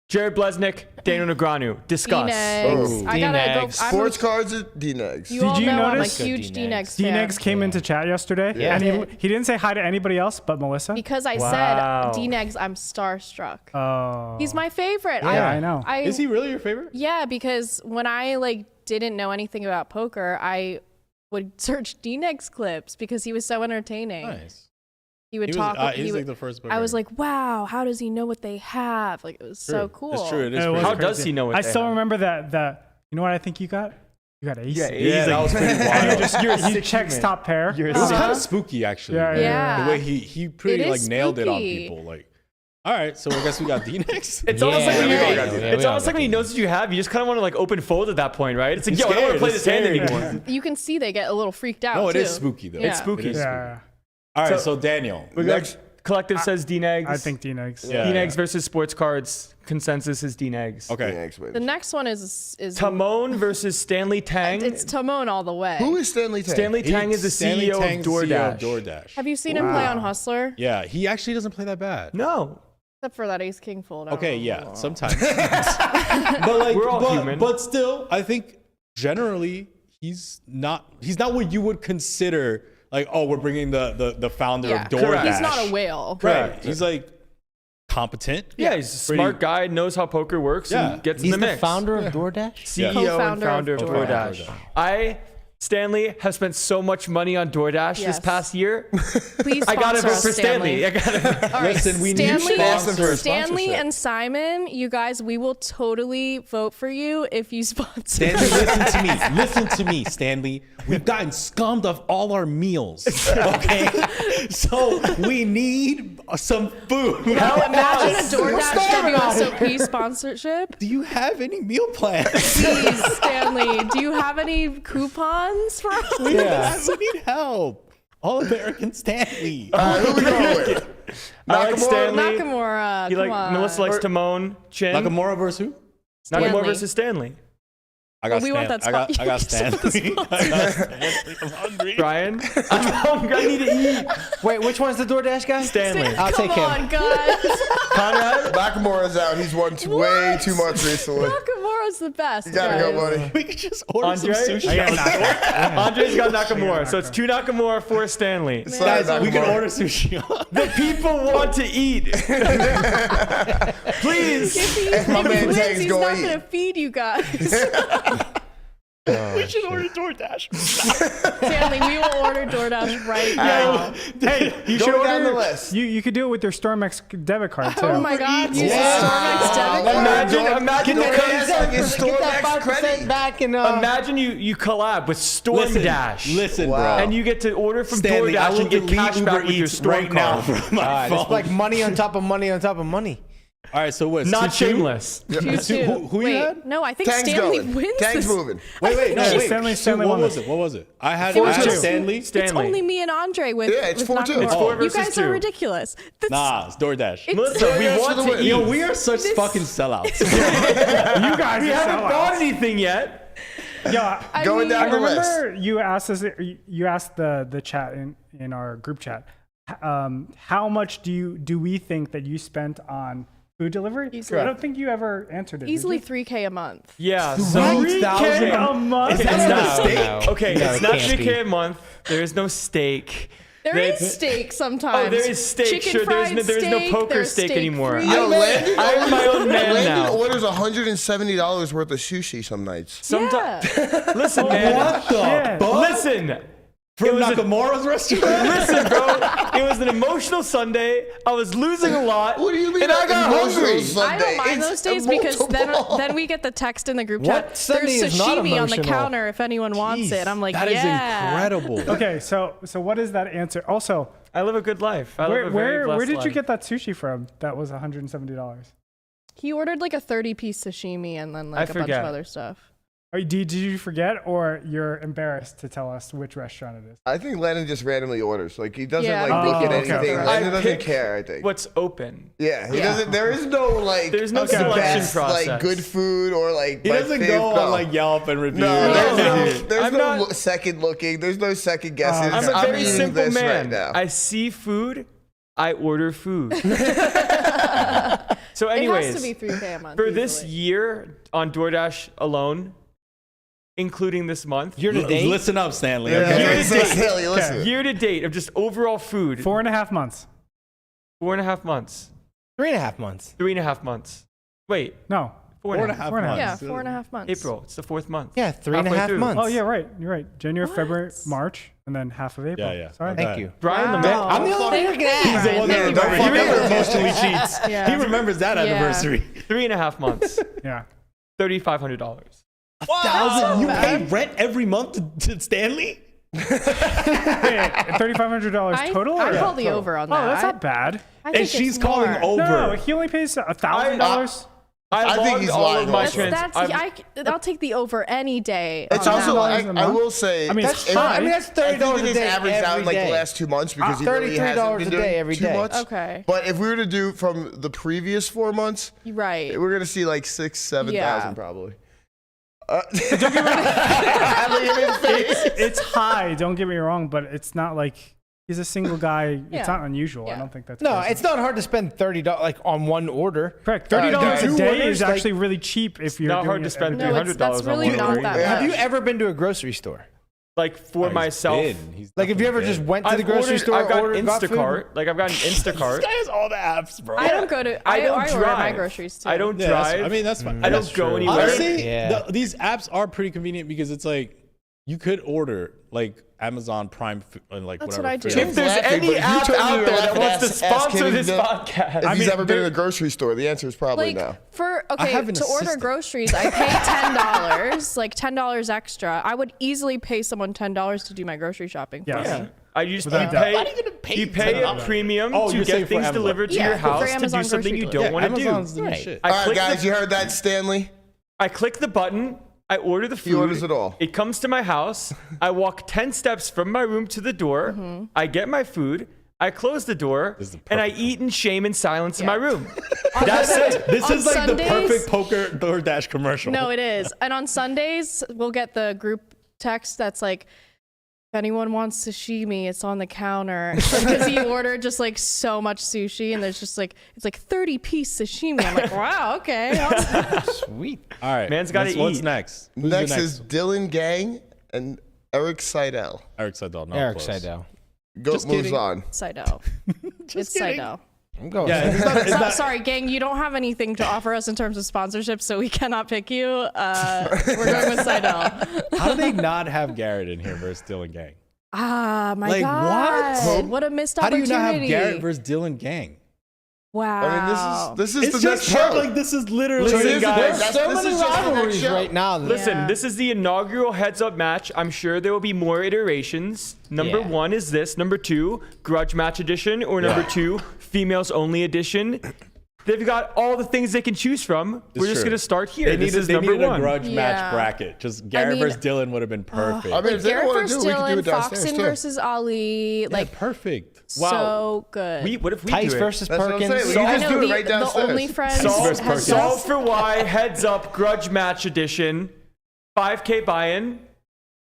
Jared Blesnik, Daniel Negranu. Discuss. D-Negs. Oh. I gotta go. D-Negs. I'm, Sports cards are D-Negs. you all Did you know I'm a notice- huge D-Negs. D-Negs fan. D-Negs came into chat yesterday, Yeah. and Yeah. he didn't say hi to anybody else but Melissa. Because I Wow. said D-Negs, I'm starstruck. Oh, He's my favorite. Yeah, I know. Is he really your favorite? Yeah, because when I like didn't know anything about poker, I would search D-Negs clips because he was so entertaining. Nice. He would He talk. was, he he's would- like the first. I was like, wow, how does he know what they have? Like it was so True. cool. It's true. It is It pretty was How cool. does he know what I they still have? remember that. You know what I think you got? You got ace. Yeah, Yeah, that was pretty And wild. You're a he sick checks human. top pair. You're a It was sick- kind of spooky, actually. Yeah, yeah, Yeah. The way he pretty It like is nailed it on spooky. people. Like, all right, so I guess we got D-Nex. It's almost like Yeah, when we you, all gotta do that. it's We all almost like when he knows what you have, you just kind of want to like open fold at that point, right? It's like, He's yo, I don't want to scared. play He's this hand scared. anymore. You can see they get a little freaked out. No, it too. is spooky though. Yeah. It's spooky. It is Yeah, All right, So- so Daniel. Next, Collective says D-Negs. I think D-Negs. Yeah. D-Negs versus sports cards. Consensus is D-Negs. Okay. D-Negs wins. The next one is Timon versus Stanley Tang. it's Timon all the way. Who is Stanley Tang? Stanley Tang is the Stanley CEO Tang's of CEO DoorDash. DoorDash. Have you seen him play on Hustler? Yeah, he actually doesn't play that bad. No. Except for that Ace King fold. I don't Okay, know. yeah, sometimes. but like, We're all human. But still, I think generally he's not what you would consider like, oh, we're bringing the founder Yeah, of DoorDash. he's not a whale. Right. He's like competent. Yeah, he's a Pretty- smart guy, knows how poker works, Yeah. and gets He's in the the mix. founder of DoorDash? CEO and Co-founder founder of of DoorDash. DoorDash. I Stanley has spent so much money on DoorDash this past year. Please I gotta sponsor vote us, for Stanley. All right, Listen, we Stanley, need sponsors for Stanley and Simon, you guys, we will totally vote for you if you sponsor. Stanley, listen to me. Listen to me, Stanley. We've gotten scummed of all our meals. Okay, so we need some food. Now imagine a DoorDash WSOP sponsorship. Do you have any meal plans? Please, Stanley, do you have any coupons for us? We need help. All American Stanley. Who we going with? I like Stanley. Nakamura, come on. Melissa likes Timon. Chin. Nakamura versus who? Nakamura versus Stanley. I got we want that I got spot. Stanley. I got Stanley. I'm hungry. Brian. I'm hungry. I need to eat. Wait, which one's the DoorDash guy? Stanley. I'll take him. Come on, guys. Conrad. Nakamura's out. He's won way too much recently. Nakamura's the best. You gotta guys. go, buddy. We could just order some Andre? sushi. Andre's got Nakamura. So it's 2 Nakamura, 4 Stanley. Sorry, Guys, we can Nakamura. order sushi. The people want to eat. Please. If my he man wins, Tank's he's gonna not eat. going to feed you guys. We should order DoorDash. Stanley, we will order DoorDash right now. Hey, you should Go down order. the list. You could do it with your Stormex debit card too. Oh my God, use Yeah. the Stormex debit card. Imagine Get that Get that 5% back and Imagine you collab with StormDash. Listen, Wow. bro. And you get to order from Stanley, I DoorDash will and get delete cash Uber back with your Eats Storm right now card. from my phone. It's like money on top of money on top of money. All right, so what? Not 2-2? shameless. 2-2. Who you Wait, had? no, I think Tank's Stanley going. wins Tank's this. moving. Wait, no, Yeah, wait. Stanley What won was this. it? What was it? I had 4-2. Stanley. It's Stanley. only me and Andre with Yeah, it's with 4-2. Nakamura. It's 4 You versus guys 2. are ridiculous. That's- Nah, it's DoorDash. It's- Melissa, we DoorDash want for the to win. eat. Yo, we are such This- fucking sellouts. You guys We are haven't bought sellouts. anything yet. Yeah, I Going mean, down I the list. remember you asked us. You asked the chat in our group chat. How much do we think that you spent on food delivery? Easily. I don't think you ever answered it. did easily you? $3K a month. Yeah. So 3K a month. It's not steak? Okay, No, it's it not can't be. 3K a month. There is no steak. There is steak sometimes. Oh, there is steak. Chicken Sure, there's fried no steak, poker there's steak anymore. free. Yo, Landon, I'm my own man Landon now. orders $170 worth of sushi some nights. Sometimes. Yeah. Listen, man. What the Yeah. fuck? Listen. From was a- Nakamura's restaurant? Listen, bro. It was an emotional Sunday. I was losing a lot. What do you mean? And I got emotional hungry. Sunday? I don't mind It's those days because multiple. then we get the text in the group What chat. Sunday There's is not sashimi on the emotional? counter if anyone wants it. I'm like, that is yeah. incredible. Okay, so what is that answer? Also, I live a good life. I live a very where blessed did you life. get that sushi from? That was $170. He ordered like a 30-piece sashimi and then like a bunch forget. of other stuff. Did you forget, or you're embarrassed to tell us which restaurant it is? I think Landon just randomly orders. Like he doesn't Yeah, like I look think at he anything. does. Landon I doesn't pick care. I think. What's open? Yeah, he Yeah. doesn't. There is no like. There's no the selection best, process. Like good food or like. He my doesn't fave- go no. on like Yelp and review. No, No. there's I'm no not- second looking. There's no second guesses. I'm a very eating simple this man. right now. I see food, I order food. So, It anyways, has to be 3K a month. for this easily. year on DoorDash alone, including this month, Year to date. Listen up, Stanley. Yeah, Okay? Year to so date. Haley, listen. year to date of just overall food, 4.5 months. 4.5 months, 3.5 months. 3.5 months. Wait, No. 4.5. 4.5. Yeah, 4.5 months. April. It's the 4th month. Yeah, 3.5 Halfway through. months. Oh yeah, right. You're right. January, What? February, March, and then half of April. Yeah. Sorry. Okay. Thank you. Brian Wow. Lamette. I'm the only one who can ask. He's the one Thank that you, don't Brian. fuck ever emotionally cheats. Yeah. He remembers that Yeah. anniversary. 3.5 months. Yeah. $3,500. $1,000? You bad. pay rent every month to Stanley? Wait, $3,500 total? I or- call the over on that. Oh, that's not bad. I think And it's she's calling more. over. No, he only pays $1,000. I think logged he's all lying of my also. trans- I'll take the over any day. It's on also. that. I, $1,000 a I month? will say. I mean, That's it's fine. high. I mean, that's I $30 think a it day is averaged out every in like the day. last 2 months because he really $33 hasn't been a doing day every too day. much. Okay. But if we were to do from the previous 4 months, Right. we're gonna see like 6,000-7,000 Yeah. probably. It's high, don't get me wrong, but it's not like he's a single guy. Yeah. It's not unusual. I Yeah. don't think that's No, crazy. it's not hard to spend $30 like on one order. correct. $30 two a day orders, is like- actually really cheap if you're not doing hard to it spend every day. No, that's $300 really on one not order. that Yeah. much. Have you ever been to a grocery store? Like for myself. Like, have you ever just went to the grocery store, I've got ordered, got food? Instacart. Like I've got an Instacart. This guy has all the apps, bro. I don't go to. I don't order my drive. groceries too. I don't Yeah, that's- drive. I mean, that's fine. I don't That's go true. anywhere. Honestly, Yeah. these apps are pretty convenient because it's like you could order like Amazon Prime, like That's whatever. what I do. food. If there's laughing, any but you app told me out you were there that laughing. wants to Ask sponsor him this if podcast, If he's ever been to the grocery store, the answer is probably no. have an To order assistant. groceries, I pay $10, like $10 extra. I would easily pay someone $10 to do my grocery shopping for Yes. me. you Without doubt. pay a premium Oh, to you're saying get for things Amazon. delivered to Yeah, your for house to Amazon do something grocery you delivery. don't want to do. Amazon's the new shit. All right, guys, you heard that, Stanley? I click the button. I order the food. He orders it all. It comes to my house. I walk 10 steps from my room to the door. I get my food. I close the door. This is the And I perfect eat in shame and silence in Yeah. my room. That's it. This On is like the Sundays- perfect poker DoorDash commercial. No, it is. And on Sundays, we'll get the group text that's like, if anyone wants sashimi, it's on the counter. Because you order just like so much sushi, and there's just like, it's like 30-piece sashimi. I'm like, wow, okay. Awesome. Sweet. All right, Man's gotta what's eat. next? Who's Next the is Dylan Gang and Eric Seidel. Eric Seidel. No, Eric close. Seidel. Goat Just moves kidding. on. Seidel. It's Seidel. I'm going. Yeah, it's not, it's not, Sorry, gang, you don't have anything to offer us in terms of sponsorship, so we cannot pick you. We're going with Seidel. how do they not have Garrett in here versus Dylan Gang? Ah, my Like, God. what? What a missed How do you opportunity. not have Garrett versus Dylan Gang? Wow. I mean, this is It's the just next show. like this is literally Listen, This is- guys, that's- So this many is just the next rivalries show. right now. Listen, Yeah. this is the inaugural heads-up match. I'm sure there will be more iterations. Number Yeah. 1 is this. Number 2, grudge match edition, or number 2, females only edition. They've got all the things they can choose from. We're just true. going to start here. They This needed, is they number needed 1. a grudge Yeah. match bracket. Just Garrett mean, versus Dylan would have been perfect. I mean, if they Garrett want to versus do it, we can do Dylan, it downstairs Foxen too. versus Ali. Like, perfect. Wow. so good. What if we Tice do it? versus That's what I'm Perkins. saying. We So can I just know do it the, right the downstairs. only friends Solve, versus Perkins. solve for why, heads up, grudge match edition, 5K buy-in,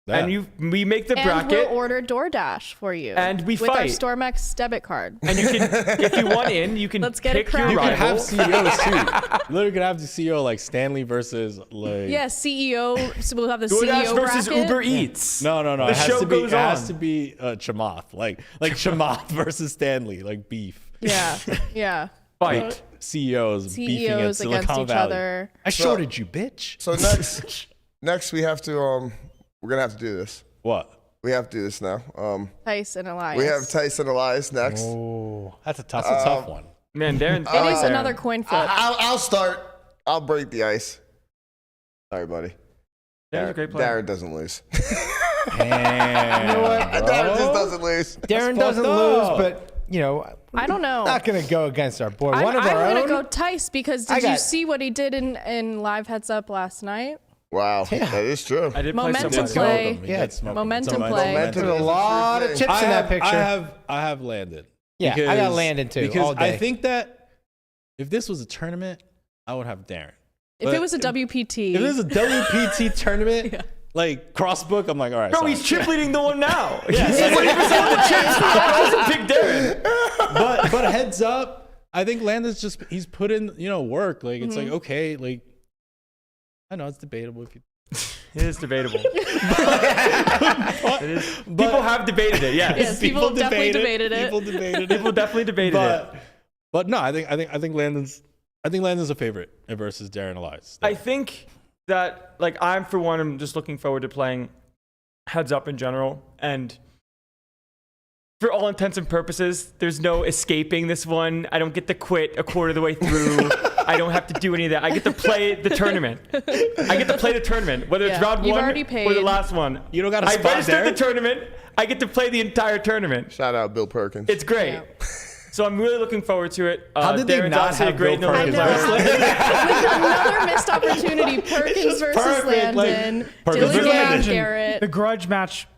Yeah. and we make the and bracket. we'll order DoorDash for you. And we with our fight. Stormex debit card. And you can, if you want in, you can Let's get it pick your cracking. You could rival. have CEOs too. You literally could have the CEO like Stanley versus like. Yeah, CEO. So we'll have the DoorDash CEO versus bracket. Uber Eats. No. The It has show to be. goes It has on. to be Chamath, like Chamath versus Stanley, like beef. Yeah, yeah. Fight. CEOs beefing at CEOs against Silicon each Valley. other. I shorted you, bitch. So next we have to we're gonna have to do this. What? We have to do this now. Tice and Elias. We have Tyson Elias next. Oh, that's a tough one. Man, Darren's It is another coin flip. I'll start. I'll break the ice. Sorry, buddy. Darren's a great player. Darren doesn't lose. Damn, You know what? Darren just doesn't lose. Darren doesn't fucked lose, up. but you know, I don't know. not gonna go against our boy. I'm One of our gonna own. go Tice because I did you got- see what he did in live heads up last night? Wow, that is true. I did Momentum play play. somebody. Yeah, Momentum play. There's a lot of chips in that picture. I have Landon. Yeah, I got Because- Landon too, Because all day. I think that if this was a tournament, I would have Darren. If But it was a WPT, If this is a WPT tournament, like crossbook, I'm like, all right. Bro, sorry. he's chip leading the one now. He's 20% of the chips. I doesn't pick Darren. but heads up, I think Landon's just he's put in work. Like it's like okay, like I know it's debatable if you. It is debatable. It is. People have debated it. Yes. Yes, people definitely debated it. People debated it. People definitely debated it. But no, I think Landon's a favorite versus Darren Elias. I think that, like, I'm for one, I'm just looking forward to playing heads up in general. And for all intents and purposes, there's no escaping this one. I don't get to quit a quarter of the way through. I don't have to do any of that. I get to play the tournament. Whether it's Yeah, round you've one already or paid. the last one. You don't gotta I spot registered Darren? the tournament. I get to play the entire tournament. Shout out Bill Perkins. It's great. Yeah. So I'm really looking forward to it. How did they Darren's not obviously have a great Bill no Perkins? With another missed opportunity, Perkins versus perfect, like, Landon, Perkins Dylan versus and Landon. Garrett. The grudge match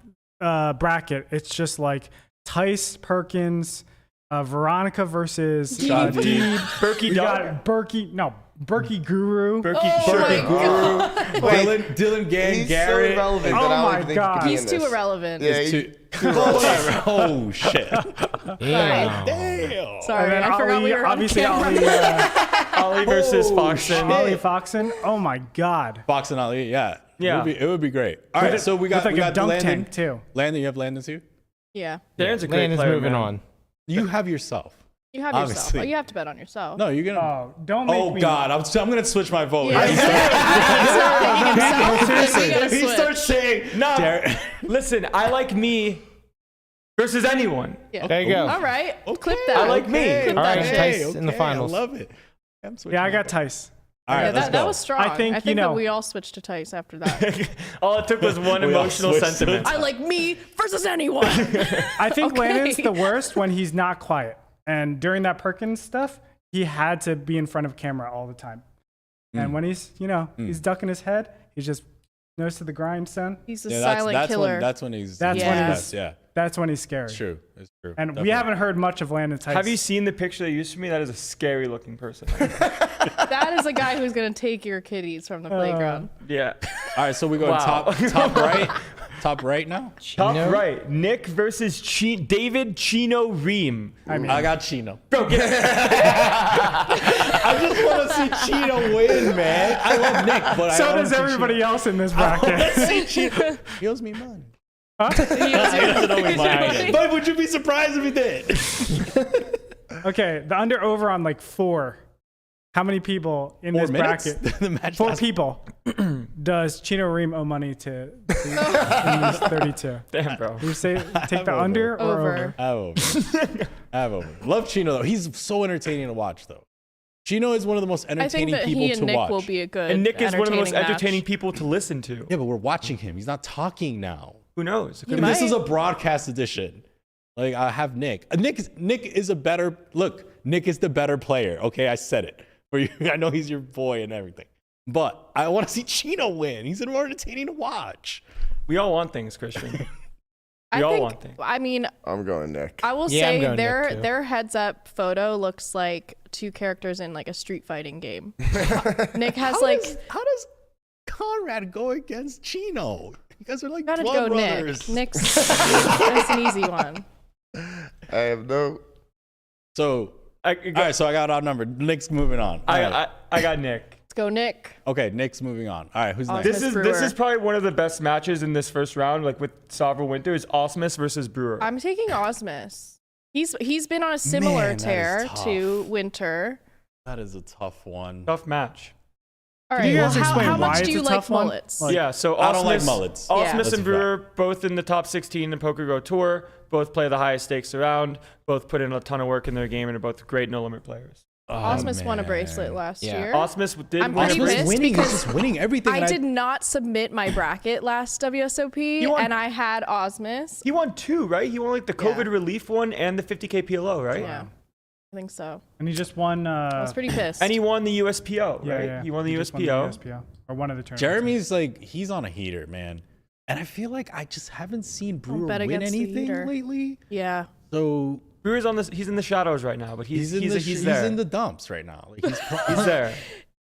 bracket. It's just like Tice, Perkins, Veronica versus Deeb. Deeb. Berkey We dog. got Berkey Guru. Oh my God. Dylan Gang, He's Garrett. so irrelevant Oh that I don't my even think he God. could be He's in too this. irrelevant. Yeah, Whatever. Oh shit! Damn. Damn. Sorry, And then I forgot Ali, we were on obviously camera. Ollie versus Foxen. Ali Foxen. Oh my God. Fox and Ali, yeah. Yeah. It would be great. All right, so we got With like we a got dunk Landon tank too. Landon, you have Landon too. Yeah. Darren's a great Landon's player, moving man. on. You have yourself. You have yourself. Obviously. Oh, you have to bet on yourself. No, you're gonna. Oh, don't make me. God, I'm gonna switch my vote. Yeah. He's not picking himself. Seriously, You gotta if he switch. starts saying, No, listen, I like me versus anyone. Yeah. There you go. All right. Okay, Clip that. I like me. Clip All right, that. Tice in the finals. I love it. I'm switching Yeah, I my got vote. Tice. All right, Yeah, let's that go. was strong. I think, you that know- we all switched to Tice after that. All it took was one We all emotional switched sentiment. I like me versus anyone. I think Okay. Landon's the worst when he's not quiet. And during that Perkins stuff, he had to be in front of camera all the time. And when he's, he's ducking his head, he's just nose to the grindstone. He's a Yeah, silent killer. That's when he's. That's when he's- best, yeah. That's when he's scary. It's true. It's true. And Definitely. we haven't heard much of Landon Tice. Have you seen the picture they used for me? That is a scary looking person. That is a guy who's going to take your kitties from the playground. Yeah. All right, so we go Wow. top right. Top right now. Top right. Nick versus David Chino Ream. I got Chino. Bro, get I just want to see Chino win, man. I love Nick, but So I does everybody else in this bracket. Let's see Chino. He owes me money. He doesn't owe me money. But would you be surprised if he did? Okay, the under-over on like 4. How many people in 4 this minutes? bracket? The match 4 lasts- people. Does Chino Ream owe money to in these 32? Damn, bro. You say take the over. under or Over. over? I have over. I have over. Love Chino though. He's so entertaining to watch though. Chino is one of the most I think entertaining that people he and to Nick watch. will be a good And Nick is one of the most entertaining match. people to listen to. Yeah, but we're watching him. He's not talking now. Who knows? It You could And be- this is might. a broadcast edition. Like I have Nick. Nick is a better look. Nick is the better player. Okay, I said it for you. I know he's your boy and everything, but I want to see Chino win. He's more entertaining to watch. We all want things, Christian. I We all think, want things. I mean, I'm going Nick. I will Yeah, I'm say going Nick, too. their heads up photo looks like 2 characters in like a street fighting game. Nick has How does Conrad go against Chino? You guys are like gotta blood go brothers. Nick. Nick's that's an easy one. I have no. So all right, so I got outnumbered. Nick's moving on. All right. I got Nick. Let's go, Nick. Okay, Nick's moving on. All right, who's next? This Brewer. is probably one of the best matches in this first round, like with Sovereign Winter, is Osmus versus Brewer. I'm taking Osmus. He's been on a similar Man, that is tear tough. to Winter. That is a tough one. Tough match. All Can right, you well, guys explain how why much it's do you a like tough one? mullets? Like- Yeah, so I don't like Osmus- mullets. Yeah. Osmus That's a and Brewer both in the top 16 in the Poker Go Tour, both play the highest stakes around, both put in a ton of work in their game, and are both great no limit players. Oh, Osmus won a man. bracelet last Yeah. year. Osmus did I'm win a pretty Osmus bracelet. pissed winning. He's because just winning everything. I and did not submit my bracket last WSOP, You won- and I had Osmus. He won 2, right? He won like the COVID Yeah. relief one and the 50K PLO, right? Yeah, I think so. And he just won. I was pretty pissed. And he won the USPO, Yeah, right? yeah. He won the just USPO. won the USPO. Or one of the tournaments. Jeremy's like he's on a heater, man. And I feel like I just haven't seen Brewer bet win against the anything heater. lately. Yeah. So Brewer's on this. He's in the shadows right now, but he's he's there. in the dumps right now. Like He's there.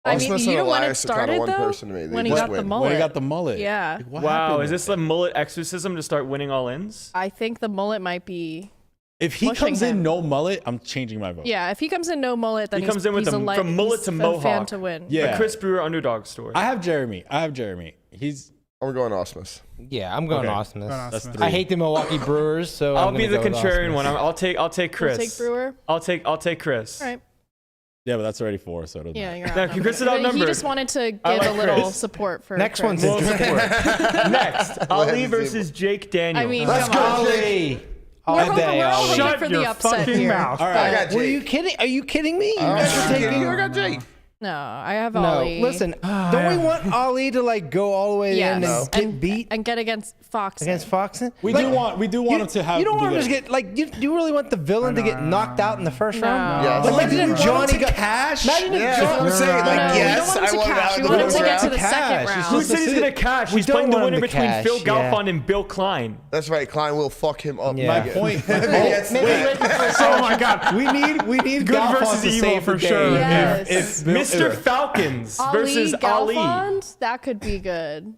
I mean, Osmus you and know when it Elias are kinda started one though? person to me. They When he just got the win. mullet. when he got the mullet. Yeah. Like, what Wow, happened is this there? a mullet exorcism to start winning all ins? I think the mullet might be. If he pushing comes in him. no mullet, I'm changing my vote. Yeah, if he comes in no mullet, then He comes in with he's the- a from mullet he's to a mohawk. fan to win. Yeah. A Chris Brewer underdog story. I have Jeremy. He's I'm going Osmus. Yeah, I'm going Okay. Osmus. that's Osmus. 3. I hate the Milwaukee Brewers, so I'll I'm be gonna the go with contrarian Osmus. one. I'll take We'll Chris. take Brewer. I'll take Chris. All right. Yeah, but that's already 4, so it'll Yeah, you're No, outnumbered. Chris is He outnumbered. just wanted to give I like a little Chris. support for Next Chris. one's interesting. Next, Ali versus Jake Daniels. I mean, Let's come on. go, Ali. We're All hoping, day, we're all Ali. hoping Shut for your the upset fucking here. mouth. All right. I got Jake. Were you kidding? Are you kidding me? You guys are I taking. got Jake. No, I have No, Ollie. listen. Don't we want Ali to like go all the way Yes. in and get beat and get against Fox. against Foxen? We Like, do want him to have. You don't be want him to there. get like. You really want the villain to get knocked out in the first round? Yes. Like, imagine You if want Johnny him to got cash. Imagine if Yeah, John. I'm saying, like, No, yes, we don't want I him to want him cash. out We of want the him to first get to round. the second Cash. round. Who Just said to he's sit. gonna cash? We He's don't playing the want him winner to between cash, Phil yeah. Galfond and Bill Klein. That's right. Klein will fuck him up. Yeah. My again. point. Yes, Oh my God. we need Good Galfond versus to evil save for the day. sure. Yes. If Mr. Falcons versus Ali. Galfond, that could be good.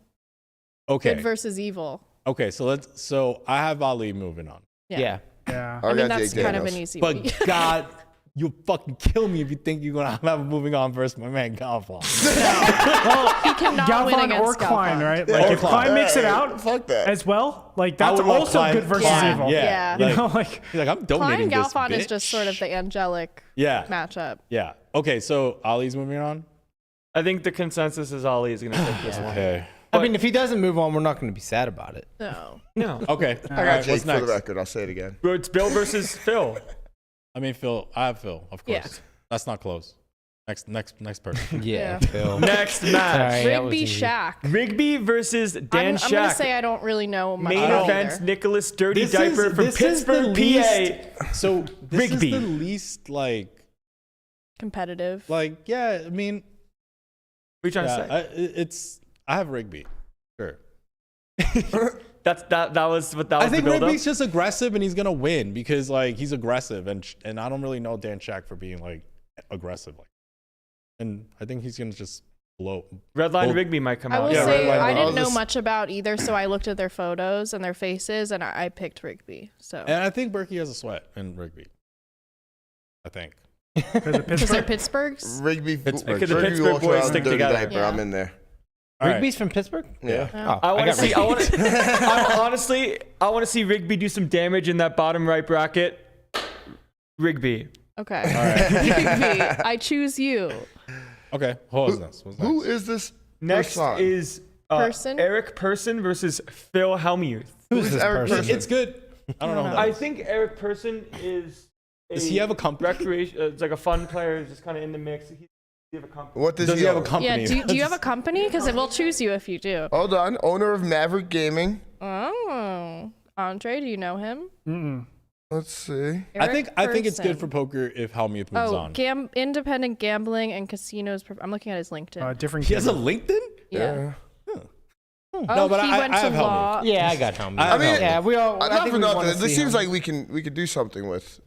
Okay. Good versus evil. Okay. So I have Ali moving on. Yeah. Yeah. I I mean, got that's Jake kind of Daniels. an easy But one. God you'll fucking kill me if you think you're gonna have a moving on versus my man Galfon. He cannot win Galfon against or Klein, Galfon. right? Like Or if Klein. Klein makes it out Fuck that. as well, like I that's would want also Klein- good versus Klein, evil. Yeah. Yeah. You know, like He's like, I'm Klein donating and this Galfon bitch. is just sort of the angelic Yeah. matchup. Yeah. Okay, so Ali's moving on. I think the consensus is Ali is going to take this one. Okay. I mean, if he doesn't move on, we're not going to be sad about it. No. No. Okay. I All got right. Jake What's for the next? record. I'll say it again. It's Bill versus Phil. I mean, Phil. I have Phil, of course. Yeah. That's not close. Next person. Yeah, Yeah. Phil. Next match. Sorry, that was Rigby easy. Shaq. Rigby versus Dan I'm Shack. going to say I don't really know much Main about event, either. Nicholas Dirty This Diaper is- from this is the Pittsburgh, PA. least- So this Rigby. is the least Competitive. yeah. I mean, What are you trying yeah, to say? I have Rigby. Sure. That was what that was I think the build-up? Rigby's just aggressive and he's gonna win because like he's aggressive and I don't really know Dan Shack for being like aggressive and I think he's gonna just blow. Redline Well, Rigby might come I out. will Yeah, say right, I right. didn't know Just- much about either, so I looked at their photos and their faces, and I picked Rigby. So And I think Berkey has a sweat in Rigby. I think. because of because they're Pittsburgh. Pittsburgh's. Rigby. Pittsburgh. Because the Rigby Pittsburgh walks boys around stick dirty together. diaper. Yeah. I'm in there. All right. Rigby's from Pittsburgh? Yeah. Oh, I want got to see. Rigby. Honestly, I want to see Rigby do some damage in that bottom right bracket. Rigby. Okay. Rigby, I choose you. Okay. What's next? Who is this? Next person? is Person? Eric Person versus Phil Hellmuth. Who's this Eric person? Person? It's good. I don't know. Who that I is. think Eric Person is. Does he have a company? Recreation. It's like a fun player, just kind of in the mix. He have a company. What does Does he have a own? company? Yeah. Do you have a company? Because we'll choose you if you do. Hold on. Owner of Maverick Gaming. Oh, Andre, do you know him? Mm-mm. Let's see. I think it's good Person. for poker if Hellmuth moves Oh, on. independent gambling and casinos. I'm looking at his LinkedIn. Different. He has a camera. LinkedIn? yeah. No, Oh, but he I went I to have Hellmuth. law. Yeah, I got him. I mean, yeah, we all. I Not think for we wanna nothing. This see seems him. like we could do something with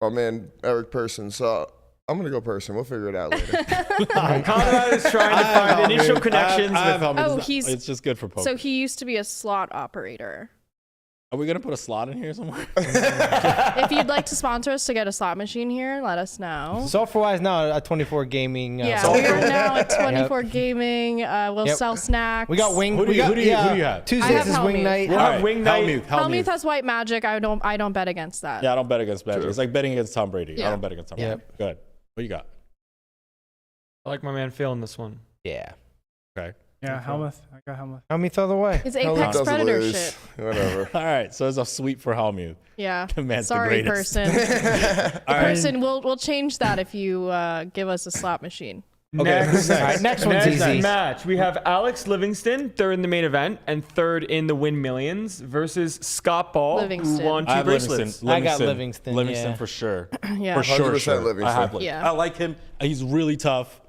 my man Eric Person. So I'm gonna go Person. We'll figure it out later. Conrad is trying to find initial connections. I have with, Hellmuth. Oh, It's just good for poker. So he used to be a slot operator. Are we gonna put a slot in here somewhere? If you'd like to sponsor us to get a slot machine here, let us know. Software-wise, now a 24 gaming. Yeah, we are now at 24 Gaming. We'll Yep. sell snacks. We got wing. Who do you have? I Tuesdays have is wing Hellmuth. night. We'll have Wing Night. Hellmuth. Hellmuth has white magic. I don't bet against that. Yeah, I don't bet against Magic. It's like betting against Tom Brady. Yeah. I don't bet against Tom Brady. Yep. Good. What you got? I like my man Phil in this one. Yeah. Okay. Yeah, Hellmuth. I got Hellmuth. How many throw the way? It's Hellmuth Apex doesn't Predator lose. shit. Whatever. All right. So it's a sweep for Hellmuth. Yeah. Man's the Sorry, greatest. person. All right. Person, we'll change that if you give us a slot machine. Okay. Who's All right, next? next one's Next easy. match, we have Alex Livingston, third in the main event and third in the Win Millions, versus Scott Ball, Livingston. who won I 2 have bracelets. Livingston. I got Livingston, Livingston yeah. for sure. Yeah. For sure. 100% Sure. Livingston. I have Livingston. Yeah. I like him. He's really tough.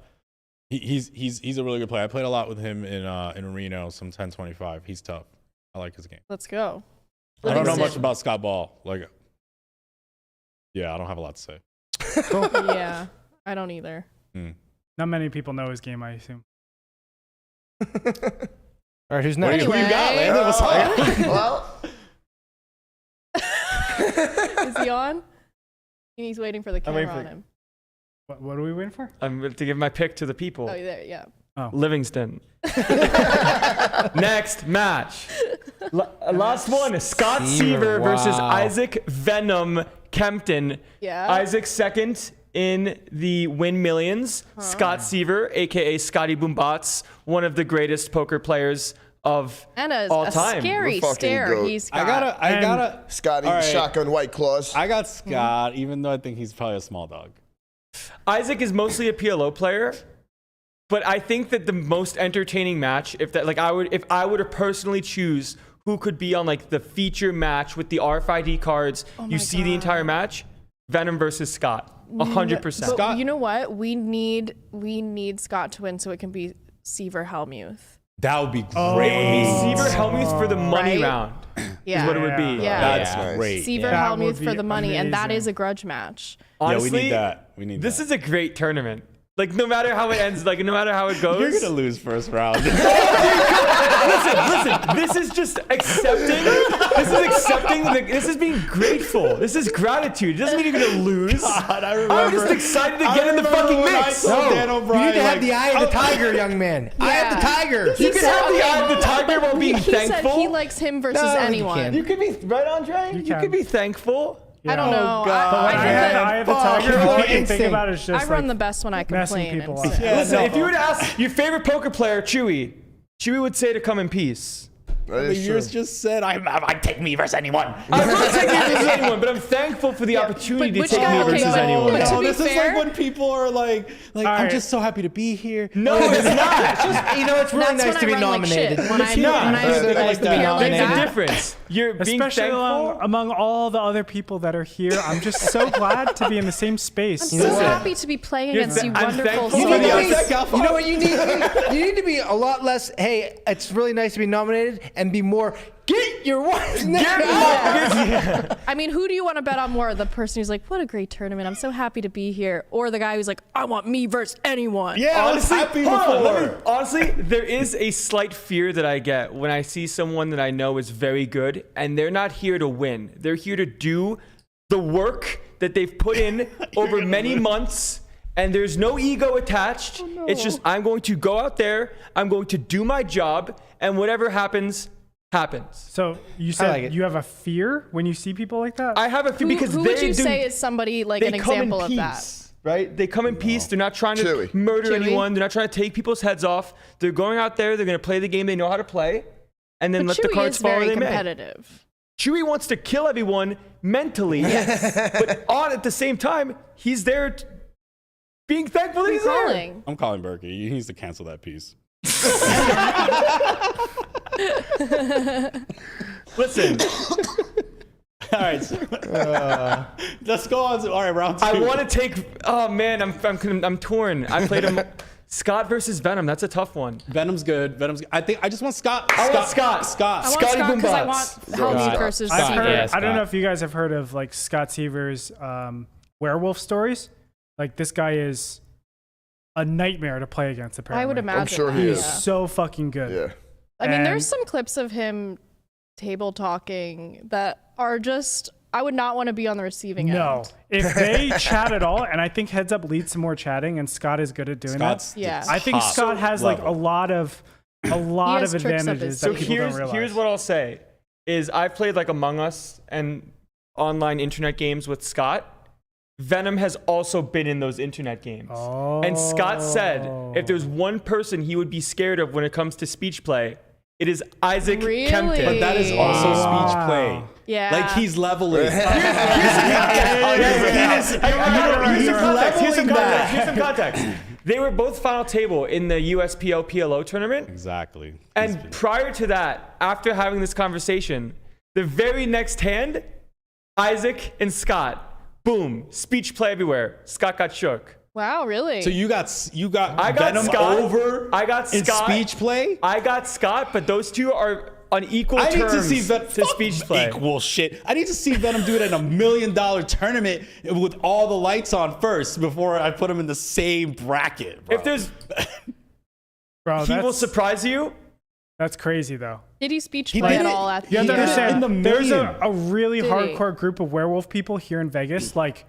He's a really good player. I played a lot with him in Reno, some 10-25. He's tough. I like his game. Let's go. I don't know Livingston. much about Scott Ball. Like, yeah, I don't have a lot to say. Yeah, I don't either. Not many people know his game, I assume. All right, who's next? Who you got, Landon? What's up? Well, Is he on? He's waiting for the I'm waiting camera for- on him. What are we waiting for? I'm going to give my pick to the people. Oh, there, yeah. Livingston. Next match. Last one, Scott Seaver versus wow. Isaac Venom Kempton. Yeah. Isaac second in the Win Millions. Scott Seaver, a.k.a. Scotty Boombots, one of the greatest poker players of And all a time. scary We're fucking stare goat. he's got. I gotta. Scotty, All right. shotgun white claws. I got Scott, even though I think he's probably a small dog. Isaac is mostly a PLO player, but I think that the most entertaining match, if I were to personally choose who could be on like the feature match with the RFID cards, you see the entire match, Venom versus Scott, 100%. But Scott- you know what? We need Scott to win so it can be Seaver Hellmuth. That would be great. Seaver Hellmuth for the money Right? round Yeah. is what it would be. Yeah. That's Nice. great. Seaver That would Hellmuth for be the money, and that amazing. is a grudge match. Honestly, yeah, we need that. We need this that. is a great tournament. Like no matter how it ends, like no matter how it goes. You're gonna lose first round. Listen, this is just accepting This is accepting. This is being grateful. This is gratitude. It doesn't mean you're gonna lose. God, I'm just excited to get in the fucking mix. No, Dan O'Brien, you need to have like, the eye of the tiger, young man. Eye of the tiger. You can have the eye of the tiger while being He thankful. said he likes him versus No, you anyone. can't. You could be right, Andre. You can. could be thankful. I don't know. God. But when I have the eye of the tiger, all I can think instinct. about is just I run like, the best when I messing complain. people and up. say- Yeah, Listen, no. if you were to ask your favorite poker player, Chewy would say to come in peace. That is Yours true. just said, I take me versus anyone. I'm not taking me versus anyone, but I'm thankful for the opportunity to which take guy- me okay, versus but- anyone. but to No, be this is fair- like when people are like I'm right. just so happy to be here. No, it's not. Just, you know, it's really That's nice when to I be run like nominated. shit. When I It's really nice to be feel like nominated. There's a that. difference. You're being especially thankful. among all the other people that are here. I'm just so glad to be in the same space. I'm so happy to be playing against you I'm wonderful thankful You for need, the to other- be, you know what you need? You need to be a lot less, hey, it's really nice to be nominated, and be more, get your wife's name out. I mean, who do you want to bet on more? The person who's like, what a great tournament. I'm so happy to be here. Or the guy who's like, I want me versus anyone. Yeah, Honestly, happy hold on, before. honestly, there is a slight fear that I get when I see someone that I know is very good and they're not here to win. They're here to do the work that they've put in over many months, and there's no ego attached. It's just, I'm going to go out there, I'm going to do my job, and whatever happens, happens. So you said like it. you have a fear when you see people like that? I have a few because Who they would you do, say is somebody like they an come example in of that? peace, right? They come in peace. They're not trying to Chewy. murder Chewy? anyone. They're not trying to take people's heads off. They're going out there. They're going to play the game they know how to play, and then But let the Chewy cards is fall where very they may. competitive. Chewy wants to kill everyone mentally, but at the same time, he's there being thankful that Who's he's there. calling? I'm calling Berkey. He needs to cancel that piece. Listen, All right, let's go on. All right, round two. I want to take. Oh man, I'm torn. I played him. Scott versus Venom. That's a tough one. Venom's good. I think I just want Scott. I want Scott. Scott. I want Scotty Scott because I Boombats. want Hellmuth Scott. versus I've Seaver. heard, Yeah, I Scott. don't know if you guys have heard of like Scott Seaver's werewolf stories. Like this guy is a nightmare to play against. Apparently, I would imagine. I'm sure that, he he's is. yeah. so fucking good. Yeah. I mean, And- there's some clips of him table talking that are just, I would not want to be on the receiving No, end. if they chat at all, and I think Heads Up leads to more chatting, and Scott is good at doing Scott's that. Yeah. I think top Scott has like a level. lot of has of tricks up his advantages So that people don't realize. here's what I'll say: is I've played like Among Us and online internet games with Scott. Venom has also been in those internet games. And Scott said if there's one person he would be scared of when it comes to speech play, it is Isaac Really? Kempton. But that is also Wow. speech play. Yeah. Like he's leveling. Here's some context. They were both final table in the USPL PLO tournament. Exactly. And prior to that, after having this conversation, the very next hand, Isaac and Scott, boom, speech play everywhere. Scott got shook. Wow, really? So you got I got Venom Scott. over I got in Scott. speech play? I got Scott, but those two are on equal I need terms to see Venom to speech play. Equal shit. I need to see Venom do it in $1 million tournament with all the lights on first before I put him in the same bracket. Bro. If there's, Bro, he will that's, surprise you. that's crazy though. Did he speech He play did at it. all at You have to the in the understand, there's million. a really Did he? hardcore group of werewolf people here in Vegas, like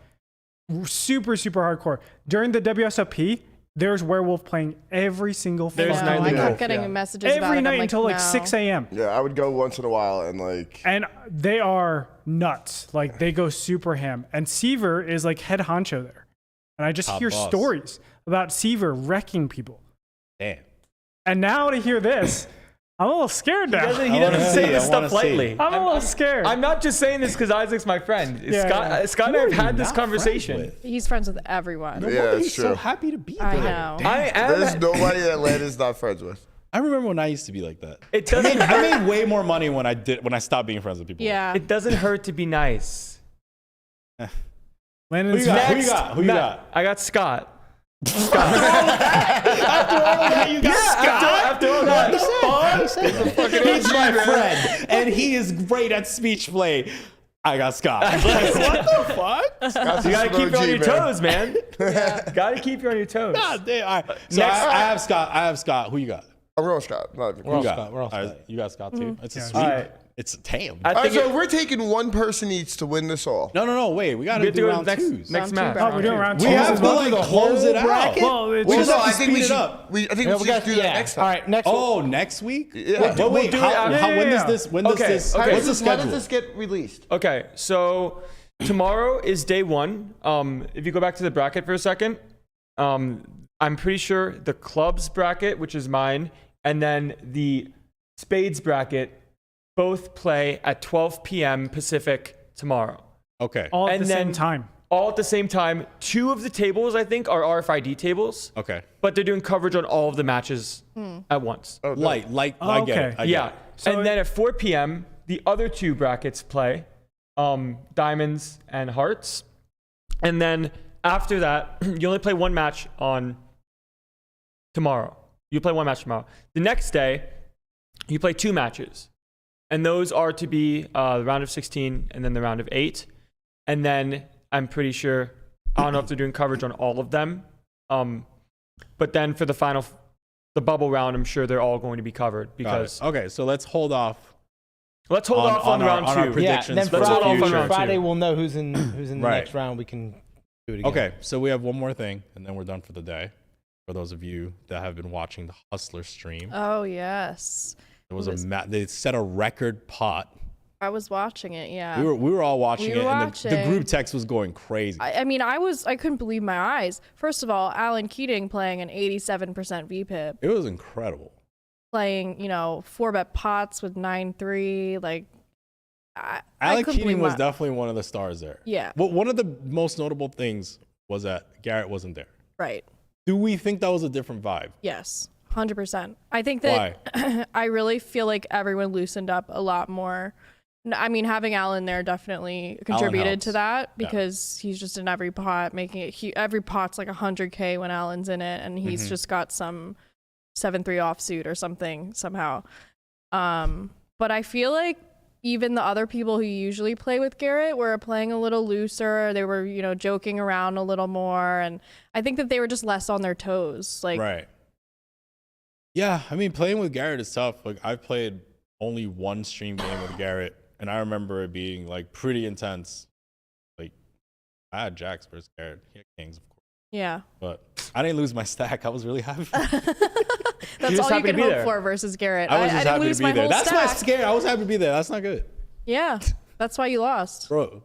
super, super hardcore. During the WSOP, there's werewolf playing every single There's No, nightly I kept wolf, getting yeah. messages about every it. night I'm until like no. 6 a.m. Yeah, I would go once in a while and like. And they are nuts. Like they go super ham. And Seaver is like head honcho there. And I just Top hear boss. stories about Seaver wrecking people. Damn. And now to hear this, I'm a little scared now. He wanna doesn't see, say I this wanna stuff see. lightly. I'm a little scared. I'm not just saying this because Isaac's my friend. Yeah, Scott and I have had this conversation. He's friends with everyone. Yeah, Nobody's it's so true. happy to be there. I know. I There's am. nobody that Landon's not friends with. I remember when I used to be like that. It doesn't. I made way more money when I stopped being friends with people. Yeah. It doesn't hurt to be nice. Who Landon's you got? Who you Next, got? Who you Matt, got? I got Scott. After all that, you got Scott. After all that, He's my friend, and he is great at speech play. I got Scott. Like, what the fuck? you gotta keep you on your man. toes, man. Gotta keep you on your toes. God damn. All right. So Next- I have Scott. I have Scott. Who you got? I'm going Scott. Not even Who you close. got? Scott. We're all All right, Scott. you got Scott too. It's a Yeah. sweep. All right. It's damn. I All right, think so we're taking one person each to win this all. No, wait. We got to do round twos. next Round match. two, Oh, we're doing round two. We have to like close it out. Well, it's Well, just no, have to I think we speed it should. up. I think we should do that next time. All right, next. Oh, next week? Yeah. But wait, do it how, after- how, when Yeah. does this? When does Okay, this? okay. What's the How schedule? does this get released? Okay, so tomorrow is day one. If you go back to the bracket for a second, I'm pretty sure the clubs bracket, which is mine, and then the spades bracket both play at 12 p.m. Pacific tomorrow. Okay. all at and the then- same time. All at the same time. 2 of the tables, I think, are RFID tables, Okay. but they're doing coverage on all of the matches at once. Like, I get it. Okay. I get Yeah. it. So and then at 4 p.m., the other 2 brackets play, diamonds and hearts. And then after that, you only play one match on tomorrow. You play one match tomorrow. The next day, you play 2 matches. And those are to be the round of 16 and then the round of 8. And then I'm pretty sure, I don't know if they're doing coverage on all of them. But then for the bubble round, I'm sure they're all going to be covered Got it. because Okay, so let's hold off. let's hold off on round our 2. predictions Yeah, then for Let's the hold off on future. round Friday two. we'll know who's in the Right. next round. We can do it again. Okay, so we have one more thing, and then we're done for the day. For those of you that have been watching the Hustler stream, Oh yes, there was they set a record pot. I was watching it. Yeah. We were all watching We it, were and the watching. group text was going crazy. I mean, I couldn't believe my eyes. First of all, Alan Keating playing an 87% VPIP, It was incredible. playing 4-bet pots with 9-3. Like, I Alec couldn't Keating believe was my- definitely one of the stars there. Yeah. Well, one of the most notable things was that Garrett wasn't there. Right. Do we think that was a different vibe? Yes. 100%. I think that I really feel like everyone loosened up a lot more. I mean, having Alan there definitely contributed to helps. that Yeah. because he's just in every pot, making it. Every pot's like 100K when Alan's in it, and he's just got some 7-3 offsuit or something somehow. But I feel like even the other people who usually play with Garrett were playing a little looser. They were, joking around a little more, and I think that they were just less on their toes. Like, Right. Yeah, I mean, playing with Garrett is tough. Like, I've played only one stream game with Garrett, and I remember it being like pretty intense. Like, I had Jacks versus Garrett. He had Kings, of course, yeah. but I didn't lose my stack. I was really happy. That's just all you happy to can be hope there. for versus Garrett. I was just didn't happy lose to my be there. whole That's not stack. scary. I was happy to be there. That's not good, Yeah, that's why you lost. bro.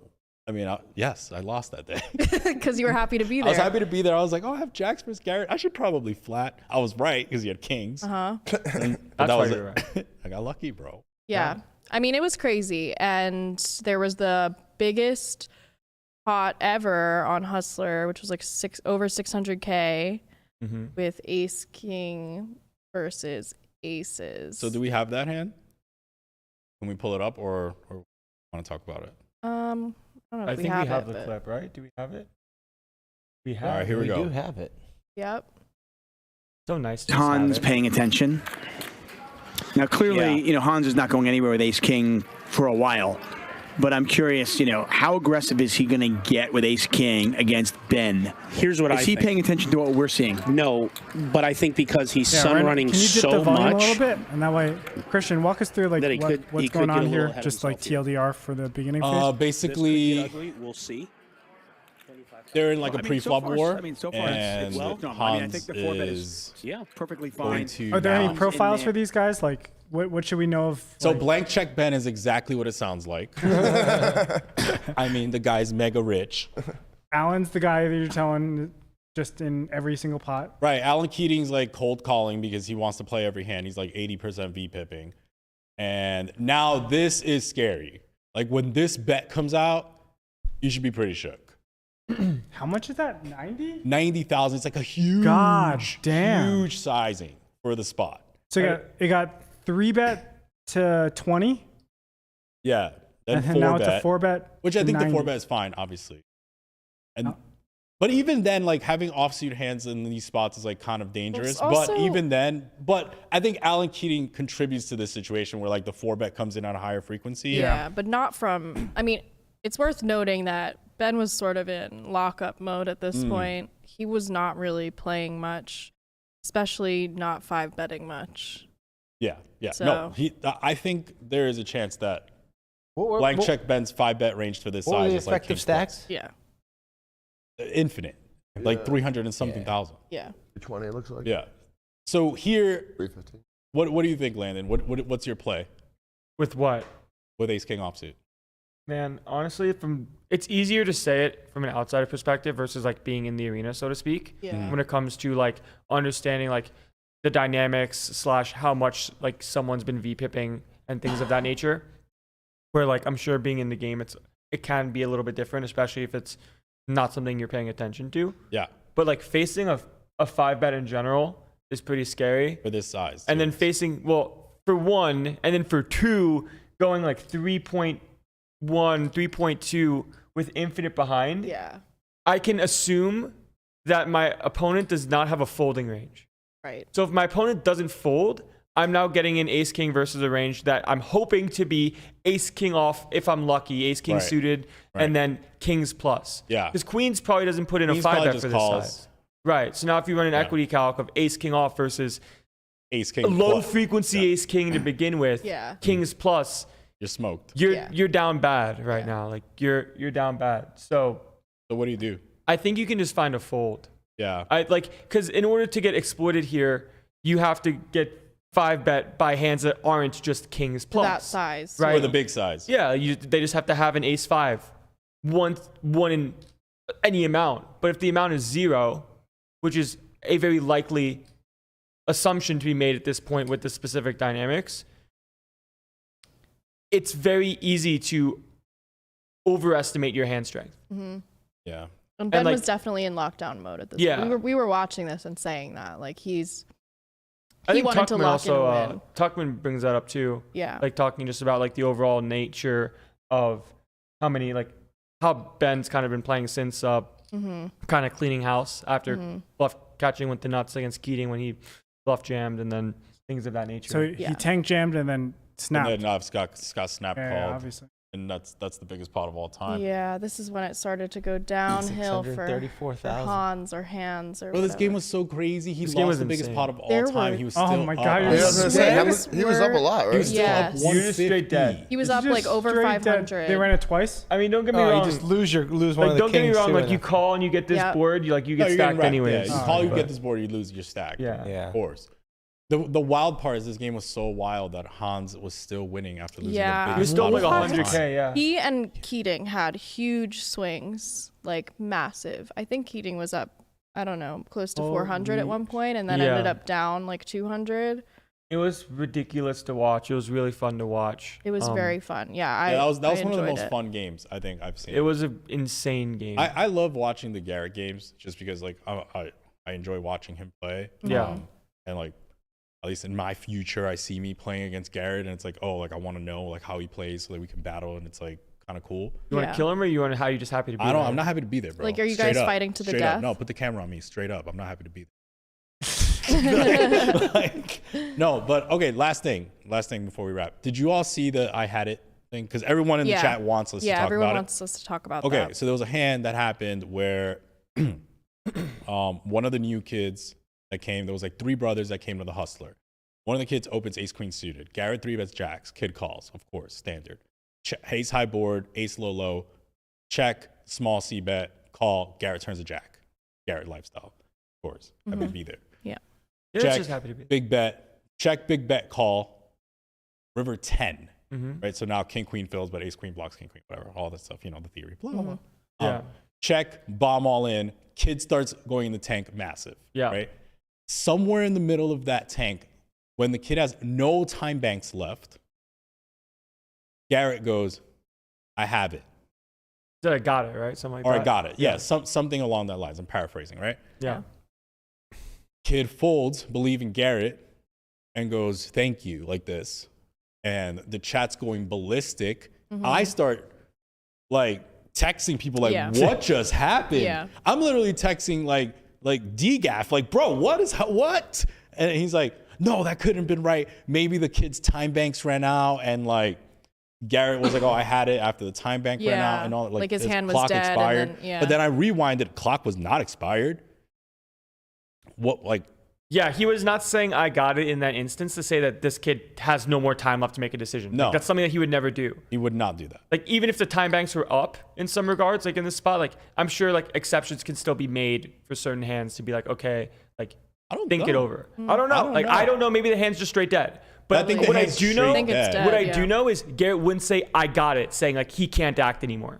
I mean, yes, I lost that day. Because you were happy to be I there. was happy to be there. I was like, oh, I have Jacks versus Garrett. I should probably flat. I was right because he had Kings. Uh-huh. But That's that why was you're it. right. I got lucky, bro. Yeah. I mean, it was crazy. And there was the biggest pot ever on Hustler, which was like over 600K with Ace King versus Aces. So do we have that hand? Can we pull it up or want to talk about it? I don't know I if think we have it, the but- clip, right? Do we have it? We have All right, it. here we go. do have it. Yep. So nice to just have Hans it. paying attention. Now, clearly, Hans is not going anywhere with Ace King for a while. But I'm curious, how aggressive is he going to get with Ace King against Ben? Here's what I Is he think. paying attention to what we're seeing? No, but I think because he's Yeah, sun Ryan, running can you dip the so volume much. a little bit, and that way, Christian, walk us through like That he could- what's he could going get a on little here, ahead of just like himself here. TLDR for the beginning phase. This could Basically, get ugly. We'll see. they're in like a I mean, pre-flop so far- war, I mean, so far and it's well done. Hans I mean, I think the 4-bet is Yeah, perfectly going fine. to. Are there any now- profiles in for there. these guys? Like, what should we know of? So like, blank check Ben is exactly what it sounds like. I mean, the guy's mega rich. Alan's the guy that you're telling just in every single pot. Right. Alan Keating's like cold calling because he wants to play every hand. He's like 80% VPipping. And now this is scary. Like when this bet comes out, you should be pretty shook. How much is that? 90? 90,000. It's like a huge, God damn. huge sizing for the spot. So it got 3-bet to 20, Yeah. Then and then now it's a 4-bet, 4-bet. which I to think 90. the 4-bet is fine, obviously. And but even then, like having offsuit hands in these spots is like kind of dangerous. It's also- But even then, I think Alan Keating contributes to this situation where like the 4-bet comes in at a higher frequency. Yeah, but not from. I mean, it's worth noting that Ben was sort of in lockup mode at this point. He was not really playing much, especially not 5-betting much. Yeah. So- No, I think there is a chance that blank check Ben's 5-bet range for this What were size the is like effective King's stacks? Yeah. infinite, like 300 and something thousand. Yeah. 20 it looks like. Yeah. So here, 315. what do you think, Landon? What's your play With what? with Ace King offsuit? Man, honestly, it's easier to say it from an outsider perspective versus like being in the arena, so to speak. Yeah. When it comes to like understanding like the dynamics / how much like someone's been V-pipping and things of that nature. Where like I'm sure being in the game, it can be a little bit different, especially if it's not something you're paying attention to. Yeah. But like facing a 5-bet in general is pretty scary. For this size. And then facing, well, for one, and then for two, going like 3.1, 3.2 with infinite behind. Yeah. I can assume that my opponent does not have a folding range. Right. So if my opponent doesn't fold, I'm now getting an ace king versus a range that I'm hoping to be ace king off if I'm lucky, ace king Right. suited, Right. and then kings plus. Yeah. Because queens probably doesn't put in Queens a probably 5-bet just for this calls. size. Right. So now if you run an Yeah. equity calc of ace king off versus Ace King a low plus. frequency Yeah. ace king to begin with, Yeah. kings plus, You're smoked. you're down bad right Yeah. now. Like you're down bad. So So what do you do? I think you can just find a fold. Yeah. Because in order to get exploited here, you have to get 5-bet by hands that aren't just kings plus. That size. Right. Or the big size. Yeah, they just have to have an ace 5, one in any amount. But if the amount is 0, which is a very likely assumption to be made at this point with the specific dynamics, it's very easy to overestimate your hand strength. Mm-hmm. Yeah. And Ben like- was definitely in lockdown mode at this Yeah. point. We were watching this and saying that. Like I he think wanted to Tuckman lock in also, a win. Tuckman brings that up too. Yeah. Like talking just about like the overall nature of how Ben's kind of been playing since Mm-hmm. kind of cleaning house after bluff catching with the nuts against Keating when he bluff jammed and then things of that nature. So Yeah. he tank jammed and then snapped. And then Scott snap yeah, called. obviously. And that's the biggest pot of all time. Yeah, this is when it started to go downhill for 634,000. Hans or Hands or Bro, this whatever. game was so crazy. He This game lost was the biggest insane. pot of all There time. were- He was Oh still my up. God, Yeah, I was gonna say, Swears he was up a lot, right? He was still Yes. up You're just straight 150. dead. He was It's up like just over straight dead. 500. They ran it twice. I mean, don't get me Oh, wrong. you just lose one Like, of the don't get me kings wrong. too, Like and you call and you get this Yep. board, you No, get you're getting stacked wrecked. anyways. Yeah, you call, you But- get this board, you lose your stack. Yeah. Yeah. Of course. The wild part is this game was so wild that Hans was still winning after losing Yeah. the He was biggest still pot like of all 100K, time. yeah. He and Keating had huge swings, like massive. I think Keating was up, I don't know, close to 400 at one point, and then Yeah. ended up down like 200. It was ridiculous to watch. It was really fun to watch. It was very fun. Yeah, Yeah, that was I one of the enjoyed most it. fun games I think I've seen. It was an insane game. I love watching the Garrett games just because like I enjoy watching him play. Yeah. And like at least in my future, I see me playing against Garrett, and it's like, oh, like I want to know like how he plays so that we can battle, and it's like kind of cool. You want Yeah. to kill him, or you want how you just happy to be? I don't. there? I'm not happy to be there, bro. Like, are you Straight guys up. fighting to the Straight up. death? No, put the camera on me. Straight up, I'm not happy to be there. Like, no, but okay. Last thing before we wrap. Did you all see the I had it thing? Because everyone in the Yeah. chat wants us to Yeah, talk everyone about wants us to talk about it. Okay, that. so there was a hand that happened where one of the new kids that came. There was like 3 brothers that came to the Hustler. One of the kids opens ace queen suited. Garrett 3-bets jacks. Kid calls, of course, standard. Ace high board, ace low low. Check, small C bet, call. Garrett turns a jack. Garrett lifestyle, of course. Happy to be there. Yeah, Check, just happy to be. big bet. Check, big bet, call. River 10. Mm-hmm. Right, so now king queen fills, but ace queen blocks king queen, whatever. All that stuff, you know, the theory. Blah blah blah. Yeah. Check, bomb all in. Kid starts going in the tank, massive. Yeah. Right. Somewhere in the middle of that tank, when the kid has no time banks left, Garrett goes, "I have it," So I got it right, something like or that. "I got it." Yeah, something along that lines. I'm paraphrasing, right? Yeah. Kid folds, believing Garrett, and goes, "Thank you," like this. And the chat's going ballistic. I start like texting people like, Yeah. "What just happened?" Yeah. I'm literally texting like DGAF, like, "Bro, what?" And he's like, "No, that couldn't have been right. Maybe the kid's time banks ran out," and like Garrett was like, "Oh, I had it after the time bank ran Yeah. out," and all Like his hand was clock dead and expired. then- yeah. But then I rewinded, clock was not expired. What, like, Yeah, he was not saying I got it in that instance to say that this kid has no more time left to make a decision. No. Like, that's something that he would never do. He would not do that. Like, even if the time banks were up in some regards, like in this spot, like I'm sure like exceptions can still be made for certain hands to be like, okay, like I don't think know. it over. I don't know. I don't know. Maybe the hand's just straight dead. But I think what I hand's do know, straight think it's dead, what I yeah. do know is Garrett wouldn't say I got it, saying like he can't act anymore.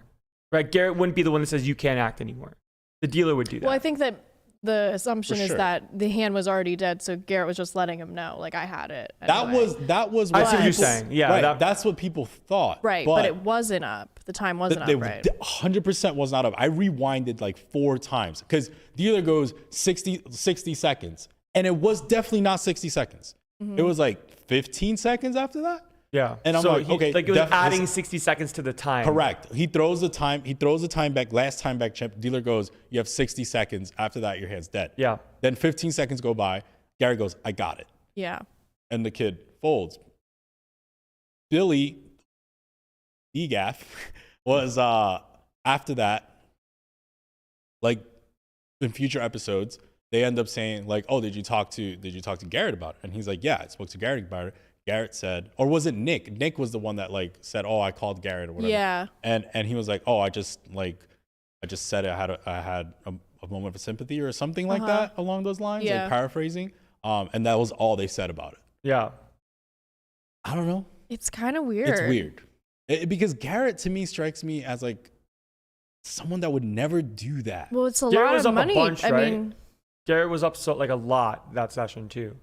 Right? Garrett wouldn't be the one that says you can't act anymore. The dealer would do that. Well, I think that the assumption For is sure. that the hand was already dead, so Garrett was just letting him know, like I had it. That anyway. was I what see what you're people- saying. Yeah, right, that- that's what people thought. right, but it wasn't up. The time wasn't up, right? 100% was not up. I rewinded like 4 times because dealer goes 60 seconds, and it was definitely not 60 seconds. It was like 15 seconds after that. yeah. And I'm so like, okay, like it was def- adding this- 60 seconds to the time. Correct. He throws the time back, last time back chip. Dealer goes, you have 60 seconds. After that, your hand's dead. Yeah. Then 15 seconds go by. Gary goes, I got it. Yeah. And the kid folds. Billy, EGAF, was after that, like in future episodes, they end up saying like, oh, did you talk to Garrett about it? And he's like, yeah, I spoke to Garrett about it. Garrett said, or was it Nick? Nick was the one that like said, oh, I called Garrett or whatever. Yeah. And he was like, oh, I just said I had a moment of sympathy or something like that along those lines, Yeah. like paraphrasing. And that was all they said about it. Yeah. I don't know. It's kind of weird. It's weird. Because Garrett to me strikes me as like someone that would never do that. Well, it's a Garrett lot was of up money. a bunch, I right? mean, Garrett was up so like a lot that session too.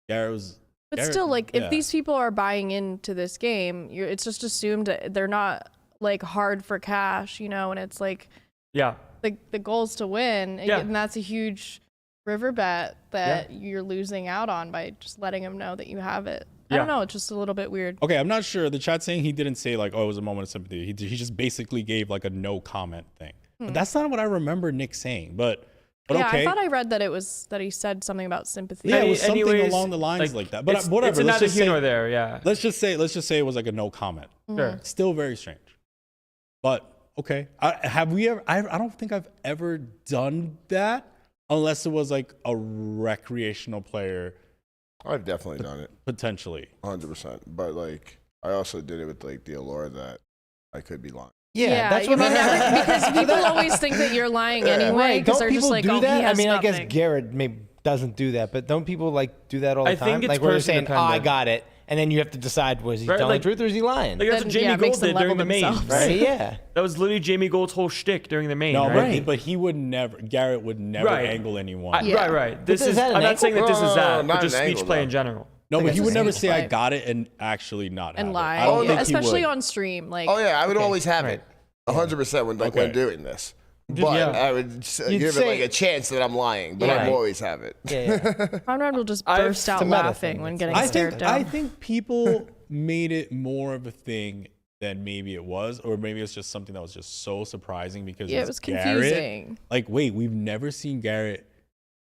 Garrett was. but Garrett- still, like yeah. if these people are buying into this game, it's just assumed they're not like hard for cash, you know, and it's like Yeah. the goal's to win, Yeah. and that's a huge river bet that you're losing out on by just letting them know that you have it. I Yeah. don't know. It's just a little bit weird. Okay, I'm not sure. The chat's saying he didn't say like, oh, it was a moment of sympathy. He just basically gave like a no comment thing. But that's not what I remember Nick saying. But Yeah, okay. I thought I read that it was that he said something about sympathy. Yeah, it was something Anyways, along the lines like that. But it's, whatever. It's let's neither just here say, nor there. Yeah. let's just say it was like a no comment. Sure. Still very strange. But okay, have we ever? I don't think I've ever done that unless it was like a recreational player I've definitely done it, potentially. 100%. But like, I also did it with like the allure that I could be lying. Yeah, that's I what mean, I because people always think that you're lying anyway Right? because Don't they're people just like, do oh, that? he has I mean, nothing. I guess Garrett maybe doesn't do that, but don't people like do that all the I time? think it's like where they're person saying, "Oh, I dependent. got it," and then you have to decide was he Right, telling like- the truth or is he lying? Like that's what Then, Jamie yeah, it makes Gold them did during level the main. themselves. right? Yeah. That was literally Jamie Gold's whole shtick during the main. No, right? but he would never. Garrett would never Right. angle anyone. Yeah. Right. This is is. that an I'm not angle? saying that this is that, not but just an speech angle, play though. in general. No, but Like he a would never single say I play. got it and actually not have and it. lie, I don't yeah, think he especially would. on stream. Like, Oh yeah, I would Okay, always have right. it, 100% when like when Okay. doing this. But Yeah. I would You'd give it say- like a chance that I'm lying, but Yeah. I always have it. Yeah. Conrad will just I've- burst out It's a meta laughing thing. when getting I stared think down. I think people made it more of a thing than maybe it was, or maybe it's just something that was just so surprising because Yeah, it it's was Garrett. confusing. Like, wait, we've never seen Garrett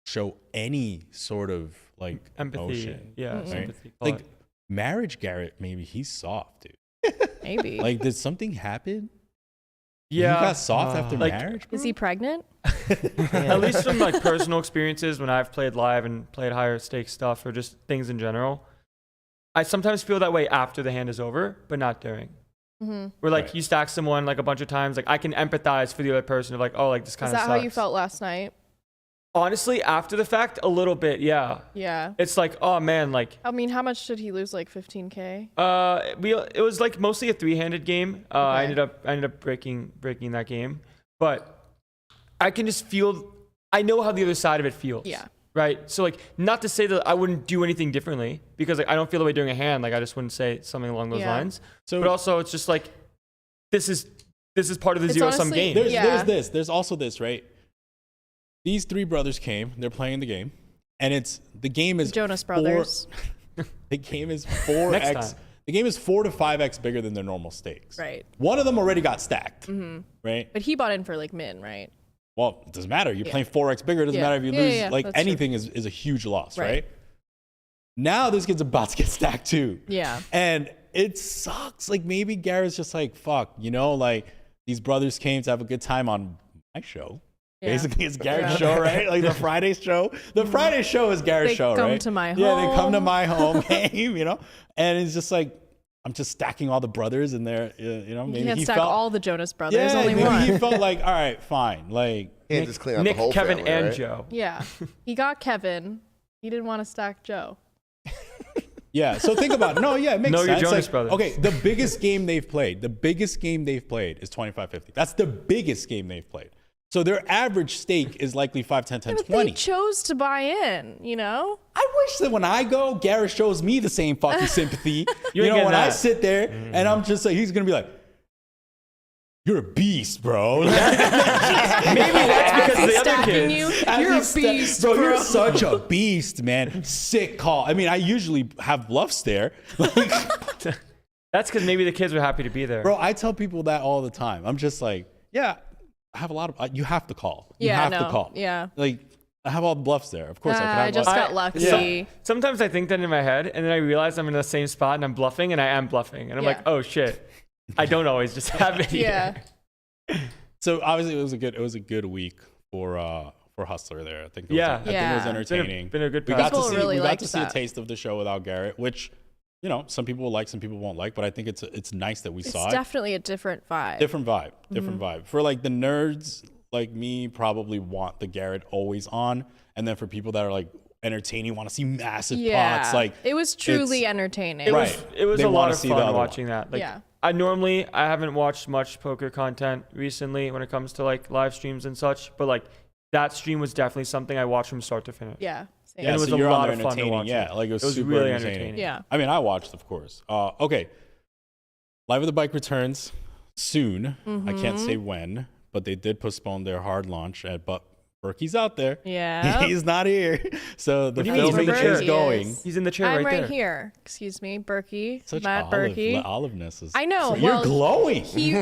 show any sort of like Empathy. emotion. Yeah. Mm-mm. Sympathy. Like marriage, Garrett, maybe he's soft, dude. Maybe. Like, did something happen? yeah. he got soft after like, marriage. Is he pregnant? At least from like personal experiences when I've played live and played higher stakes stuff or just things in general, I sometimes feel that way after the hand is over, but not during. Mm-hmm. Where like Right. you stack someone like a bunch of times, like I can empathize for the other person of like, oh, like this kind Is of that sucks. how you felt last night? Honestly, after the fact, a little bit, yeah. Yeah. It's like, oh man, like I mean, how much did he lose? Like 15K? it was like mostly a three-handed game. I Okay. ended up breaking that game, but I can just feel. I know how the other side of it feels. Yeah. Right. So like, not to say that I wouldn't do anything differently because like I don't feel the way during a hand. Like I just wouldn't say something along those Yeah. lines. So But also, it's just like this is part of the It's zero-sum honestly- game. there's Yeah. there's also this, right? These three brothers came, they're playing the game, and the game is Jonas four- Brothers. the game is Next 4x. time. The game is 4 to 5x bigger than their normal stakes. Right. One of them already got stacked, right? But he bought in for like min, right? Well, it doesn't matter. You're Yeah. playing 4x bigger. It doesn't Yeah. matter if you Yeah, lose. yeah, Like that's true. anything is a huge loss, Right. right? Now this kid's about to get stacked too. Yeah. And it sucks. Like maybe Garrett's just like, fuck, like these brothers came to have a good time on my show. Basically, it's Garrett's show, right? Like the Friday show. The Friday show is Garrett's show, right? They come to my home. Yeah, they come to my home game, you know? And it's just like, I'm just stacking all the brothers in there, you know? Maybe you can't he stack felt, all the Jonas Brothers, yeah, only maybe one. he felt like, all right, fine. Like, Can't just clean out Nick, the whole Kevin, family, and right? Joe. Yeah. He got Kevin. He didn't want to stack Joe. yeah, so think about it. No, yeah, it makes Know your sense. Jonas Like, Brothers. okay, the biggest game they've played is 25-50. That's the biggest game they've played. So their average stake is likely 5, 10, 10, But 20. they chose to buy in, you know? I wish that when I go, Garrett shows me the same fucking sympathy. You you know, ain't when getting I that. sit there and I'm just like, he's going to be like, you're a beast, bro. Maybe that's because the other Stacking kids. you. As You're he a sta- beast, bro. bro. You're such a beast, man. Sick call. I mean, I usually have bluffs there. Like, That's because maybe the kids were happy to be there. bro, I tell people that all the time. I'm just like, yeah, I have a lot of, you have to call. You Yeah, have no, to call. yeah. Like, I have all the bluffs there. Of course, I can have I just bluffs. got lucky. Yeah. Sometimes I think that in my head, and then I realize I'm in the same spot and I'm bluffing, and I am bluffing, and I'm Yeah. like, oh shit, I don't always just have it here. Yeah. So obviously it was a good week for Hustler there. I think. Yeah. I think it was Yeah. entertaining. Been a good We pass. got to People see really we got liked to see a that. taste of the show without Garrett, which, you know, some people will like, some people won't like, but I think it's nice that we It's saw it. definitely a different vibe. Different vibe. For like the nerds like me, probably want the Garrett always on, and then for people that are like entertaining, want to see massive Yeah. pots, like it was truly it's- entertaining. It Right. was They a lot wanna of see the fun other watching that. Like, Yeah. I haven't watched much poker content recently when it comes to like live streams and such, but like that stream was definitely something I watched from start to finish. Yeah. Same. Yeah, And it was so a you're lot on there of fun to entertaining. watch. Yeah, like it was super really entertaining. Yeah. I mean, I watched, of course. Okay, Live of the Bike returns soon. I can't say when, but they did postpone their hard launch. But Berkey's out there. Yeah. He's not here, so the do you mean? He's filming in the is chair. going. Is. He's in the chair I'm right right there. here. Excuse me, Berkey. Such Matt Berkey. oliveness is. I know. You're well, glowing. He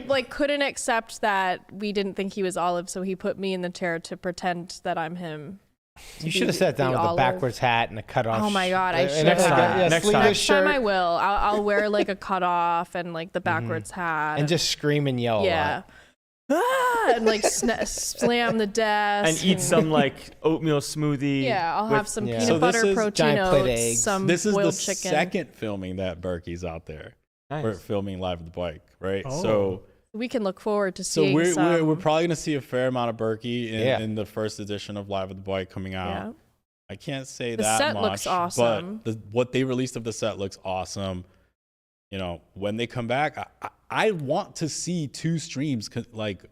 like couldn't accept that we didn't think he was Olive, so he put me in the chair to pretend that I'm him. You should have sat down the with a olive. backwards hat and a cutoff. Oh my God, I and should Next like time. a Next sleeveless time. Next time shirt I will. I'll wear like a cutoff and like the backwards hat. and just scream and yell. yeah. And like slam the desk And eat some like oatmeal smoothie. Yeah, I'll with- have some Yeah. peanut So this butter is protein giant plate of oats, eggs. some This is boiled the chicken. second filming that Berkey's out there. Nice. We're filming Live at the Bike, right? Oh. So We can look forward to So seeing we're some. probably gonna see a fair amount of Berkey Yeah. in the first edition of Live at the Bike coming out. Yeah. I can't say The that set much, looks awesome. but what they released of the set looks awesome. You know, when they come back, I want to see two streams like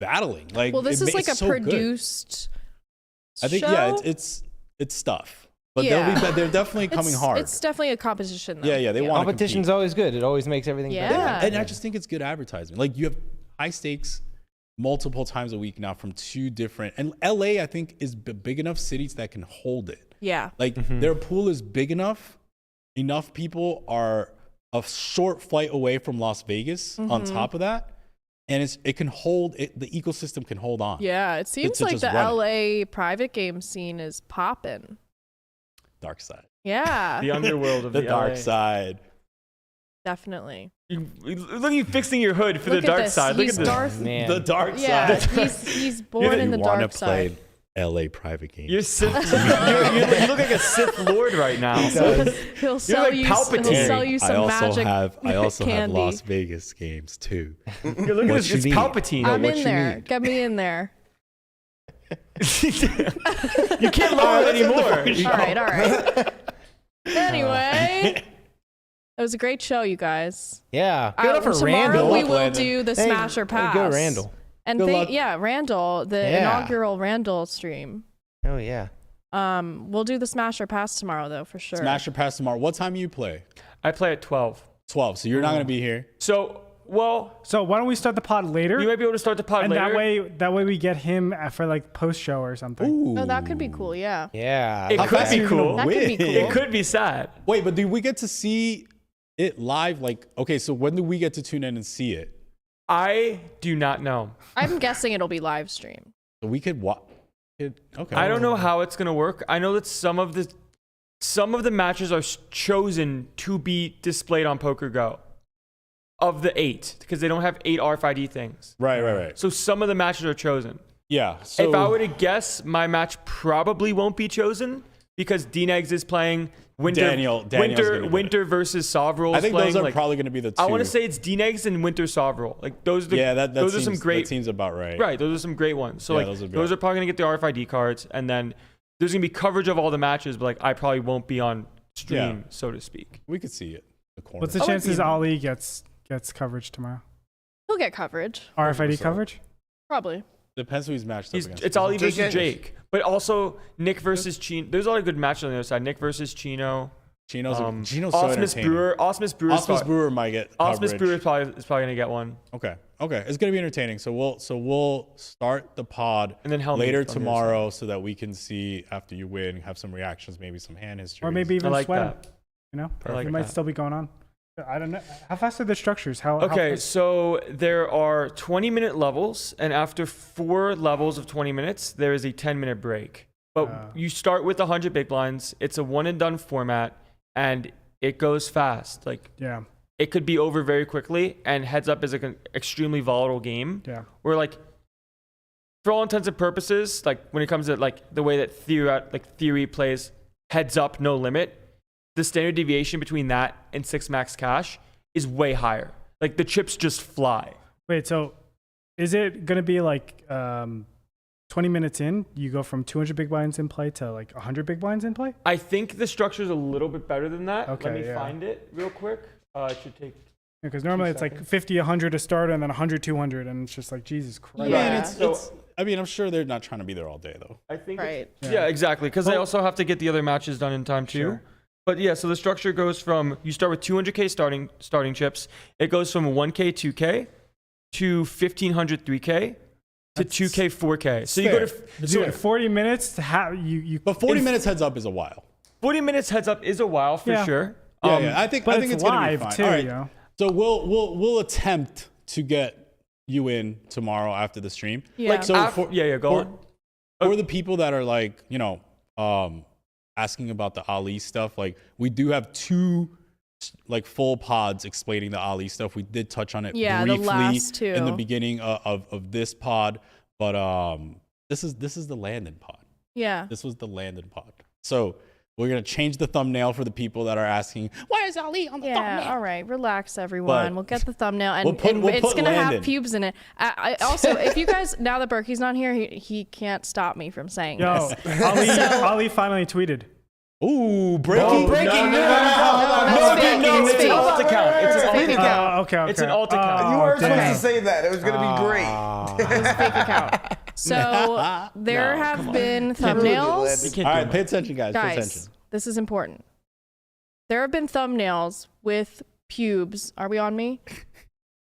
battling. Like, Well, this is like a it's so good. produced. I think show? yeah, it's stuff, but Yeah. they're definitely coming hard. It's definitely a competition. Though. yeah, they want Competition's always good. It always makes everything Yeah. better. and I just think it's good advertising. Like you have high stakes multiple times a week now from two different, and LA I think is big enough cities that can hold it. Yeah. Like their pool is big enough people are a short flight away from Las Vegas on top of that, and it can hold it. The ecosystem can hold on. Yeah. It seems to like just the run LA private game scene is popping. Dark side. Yeah. The underworld of The the dark LA. side. Definitely. Look at you fixing your hood for Look the at dark this. side. Look He's at this. Darth. Man. The dark Yeah. side. He's born in the wanna dark play side. LA private games. You're Sith. you look like a Sith Lord right now. He'll sell like you. Palpatine. He'll sell you some magic I also have candy. Las Vegas games too. You're looking What at this. you It's need. Palpatine. I'm what in you there. need. Get me in there. You can't lower it anymore. All right. Anyway, it was a great show, you guys. Yeah. Good up for Tomorrow Randall. we Good luck, will Landon. do the Hey, Smasher hey, Pass. go Randall. And Good luck. Randall, the Yeah. inaugural Randall stream. Oh yeah. We'll do the Smasher Pass tomorrow though, for sure. Smash or pass tomorrow. What time you play? I play at 12. 12. So you're not gonna be here. So, well, So why don't we start the pod later? you might be able to start the pod and later. that way we get him for like post show or something. Ooh. Oh, that could be cool. Yeah. Yeah. It How could fast be are you gonna cool. That could be win? cool. It could be sad. Wait, but do we get to see it live? Like, okay, so when do we get to tune in and see it? I do not know. I'm guessing it'll be live stream. So we could watch. Okay. I don't know how it's gonna work. I know that some of the matches are chosen to be displayed on Poker Go. Of the 8, because they don't have 8 RFID things. Right. So some of the matches are chosen. Yeah. So if I were to guess, my match probably won't be chosen because D-Negs is playing Winter versus Sovereign. I think those are probably going to be the two. I want to say it's D-Negs and Winter Sovereign. Like those are those are some great. That seems about right. Right, those are some great ones. So yeah, like those are probably going to get the RFID cards, and then there's going to be coverage of all the matches, but like I probably won't be on stream, so to speak. We could see it. The corner. What's the chances Ali gets coverage tomorrow? He'll get coverage. RFID coverage? Probably. Depends who he's matched up against. It's Ali versus Jake. But also Nick versus Chino. There's a lot of good matches on the other side. Nick versus Chino. Chino's so Osmus Brewer might get coverage. Osmus Brewer is probably going to get one. Okay. It's going to be entertaining. So we'll start the pod and then Hellmuth later tomorrow so that we can see after you win, have some reactions, maybe some hand history. Or maybe even sweat. That. You know? It might still be going on. I don't know. How fast are the structures? So there are 20-minute levels, and after 4 levels of 20 minutes, there is a 10-minute break. But you start with 100 big blinds. It's a one-and-done format, and it goes fast. It could be over very quickly, and Heads Up is an extremely volatile game. Yeah. Where, like, for all intents and purposes, like, when it comes to, like, the way that Theory plays Heads Up, No Limit, the standard deviation between that and 6 max cash is way higher. Like the chips just fly. Wait, so is it going to be like 20 minutes in, you go from 200 big blinds in play to like 100 big blinds in play? I think the structure is a little bit better than that. Okay, Let me find it real quick. It should take. Because normally it's like 50, 100 to start and then 100, 200. And it's just like, Jesus Christ. Yeah. I mean, I'm sure they're not trying to be there all day though. I think. Right. Yeah, exactly. Because they also have to get the other matches done in time too. Sure. But yeah, so the structure goes from, you start with 200K starting chips. It goes from 1K 2K to 1500 3K to 2K 4K. So you go to 40 minutes to have you. But 40 minutes Heads Up is a while. 40 minutes Heads Up is a while for sure. I think it's gonna be fine. Too, all right. You know? So we'll attempt to get you in tomorrow after the stream. Yeah. Like, so go on. For the people that are like, asking about the Ali stuff, like we do have 2 like full pods explaining the Ali stuff. We did touch on it briefly the last 2 in the beginning of this pod, but this is the Landon pod. Yeah. This was the Landon pod. So we're gonna change the thumbnail for the people that are asking, why is Ali on the thumbnail? Yeah, all right, relax everyone. We'll get the thumbnail and, we'll it's put gonna Landon. have pubes in it. I also, if you guys, now that Berkey's not here, he can't stop me from saying Yo, this. Ali finally tweeted. Ooh, breaking news! No, it's an alt account. It's an alt fake account. Okay. It's an alt account. You weren't supposed okay. to say that. It was going to be great. It was a fake account. So there have been thumbnails. All right, pay attention, guys. Pay attention. This is important. There have been thumbnails with pubes. Are we on me?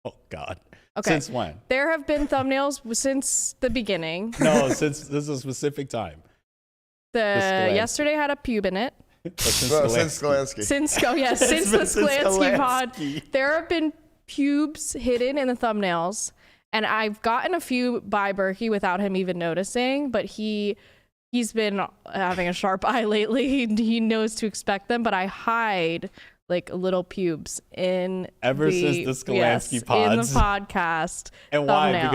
Oh God. Okay. Since when? There have been thumbnails since the beginning. No, since this is a specific time. Yesterday had a pube in it. Since Skolansky. Since the Skolansky pod, there have been pubes hidden in the thumbnails, and I've gotten a few by Berkey without him even noticing. But he's been having a sharp eye lately. He knows to expect them, but I hide like little pubes in since the Skolansky pods. in the podcast. And thumbnail. why?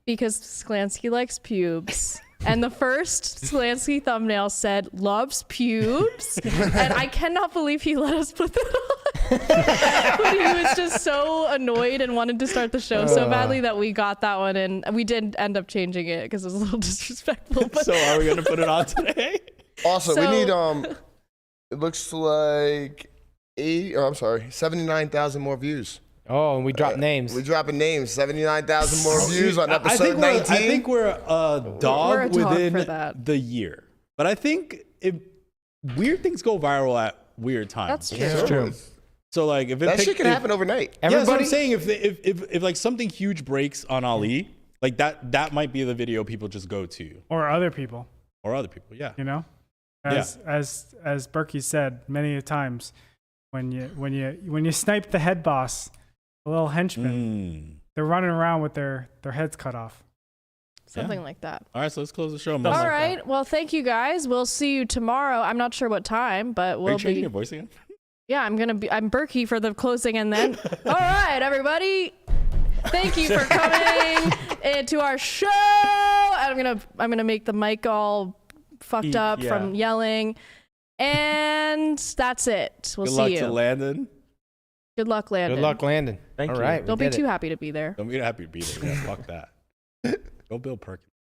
Because Skolansky likes pubes. And the first Skolansky thumbnail said, loves pubes. And I cannot believe he let us put that on. But he was just so annoyed and wanted to start the show so badly that we got that one. And we did end up changing it because it was a little disrespectful. But so are we going to put it on today? Also, we need, it looks like 79,000 more views. Oh, and we dropped names. We're dropping names. 79,000 more views on episode 19. I think we're a dog within for that. the year. But I think weird things go viral at weird times. That's true. So like if that shit can happen overnight. That's what I'm saying. If like something huge breaks on Ali, like that might be the video people just go to. Or other people. Yeah. You know? As Berkey said many times, when you snipe the head boss, the little henchman, they're running around with their heads cut off. Something like that. All right, so let's close the show. All right. Well, thank you guys. We'll see you tomorrow. I'm not sure what time, but we'll Are you changing your voice again? Yeah, I'm Berkey for the closing and then. All right, everybody. Thank you for coming into our show. I'm gonna make the mic all fucked up from yelling, and that's it. We'll Good see luck you. to Landon. Good luck, Landon. Good luck, Landon. Thank All you. right, Don't be too happy to be there. Don't be happy to be there. Yeah, fuck that. Go Bill Perkins.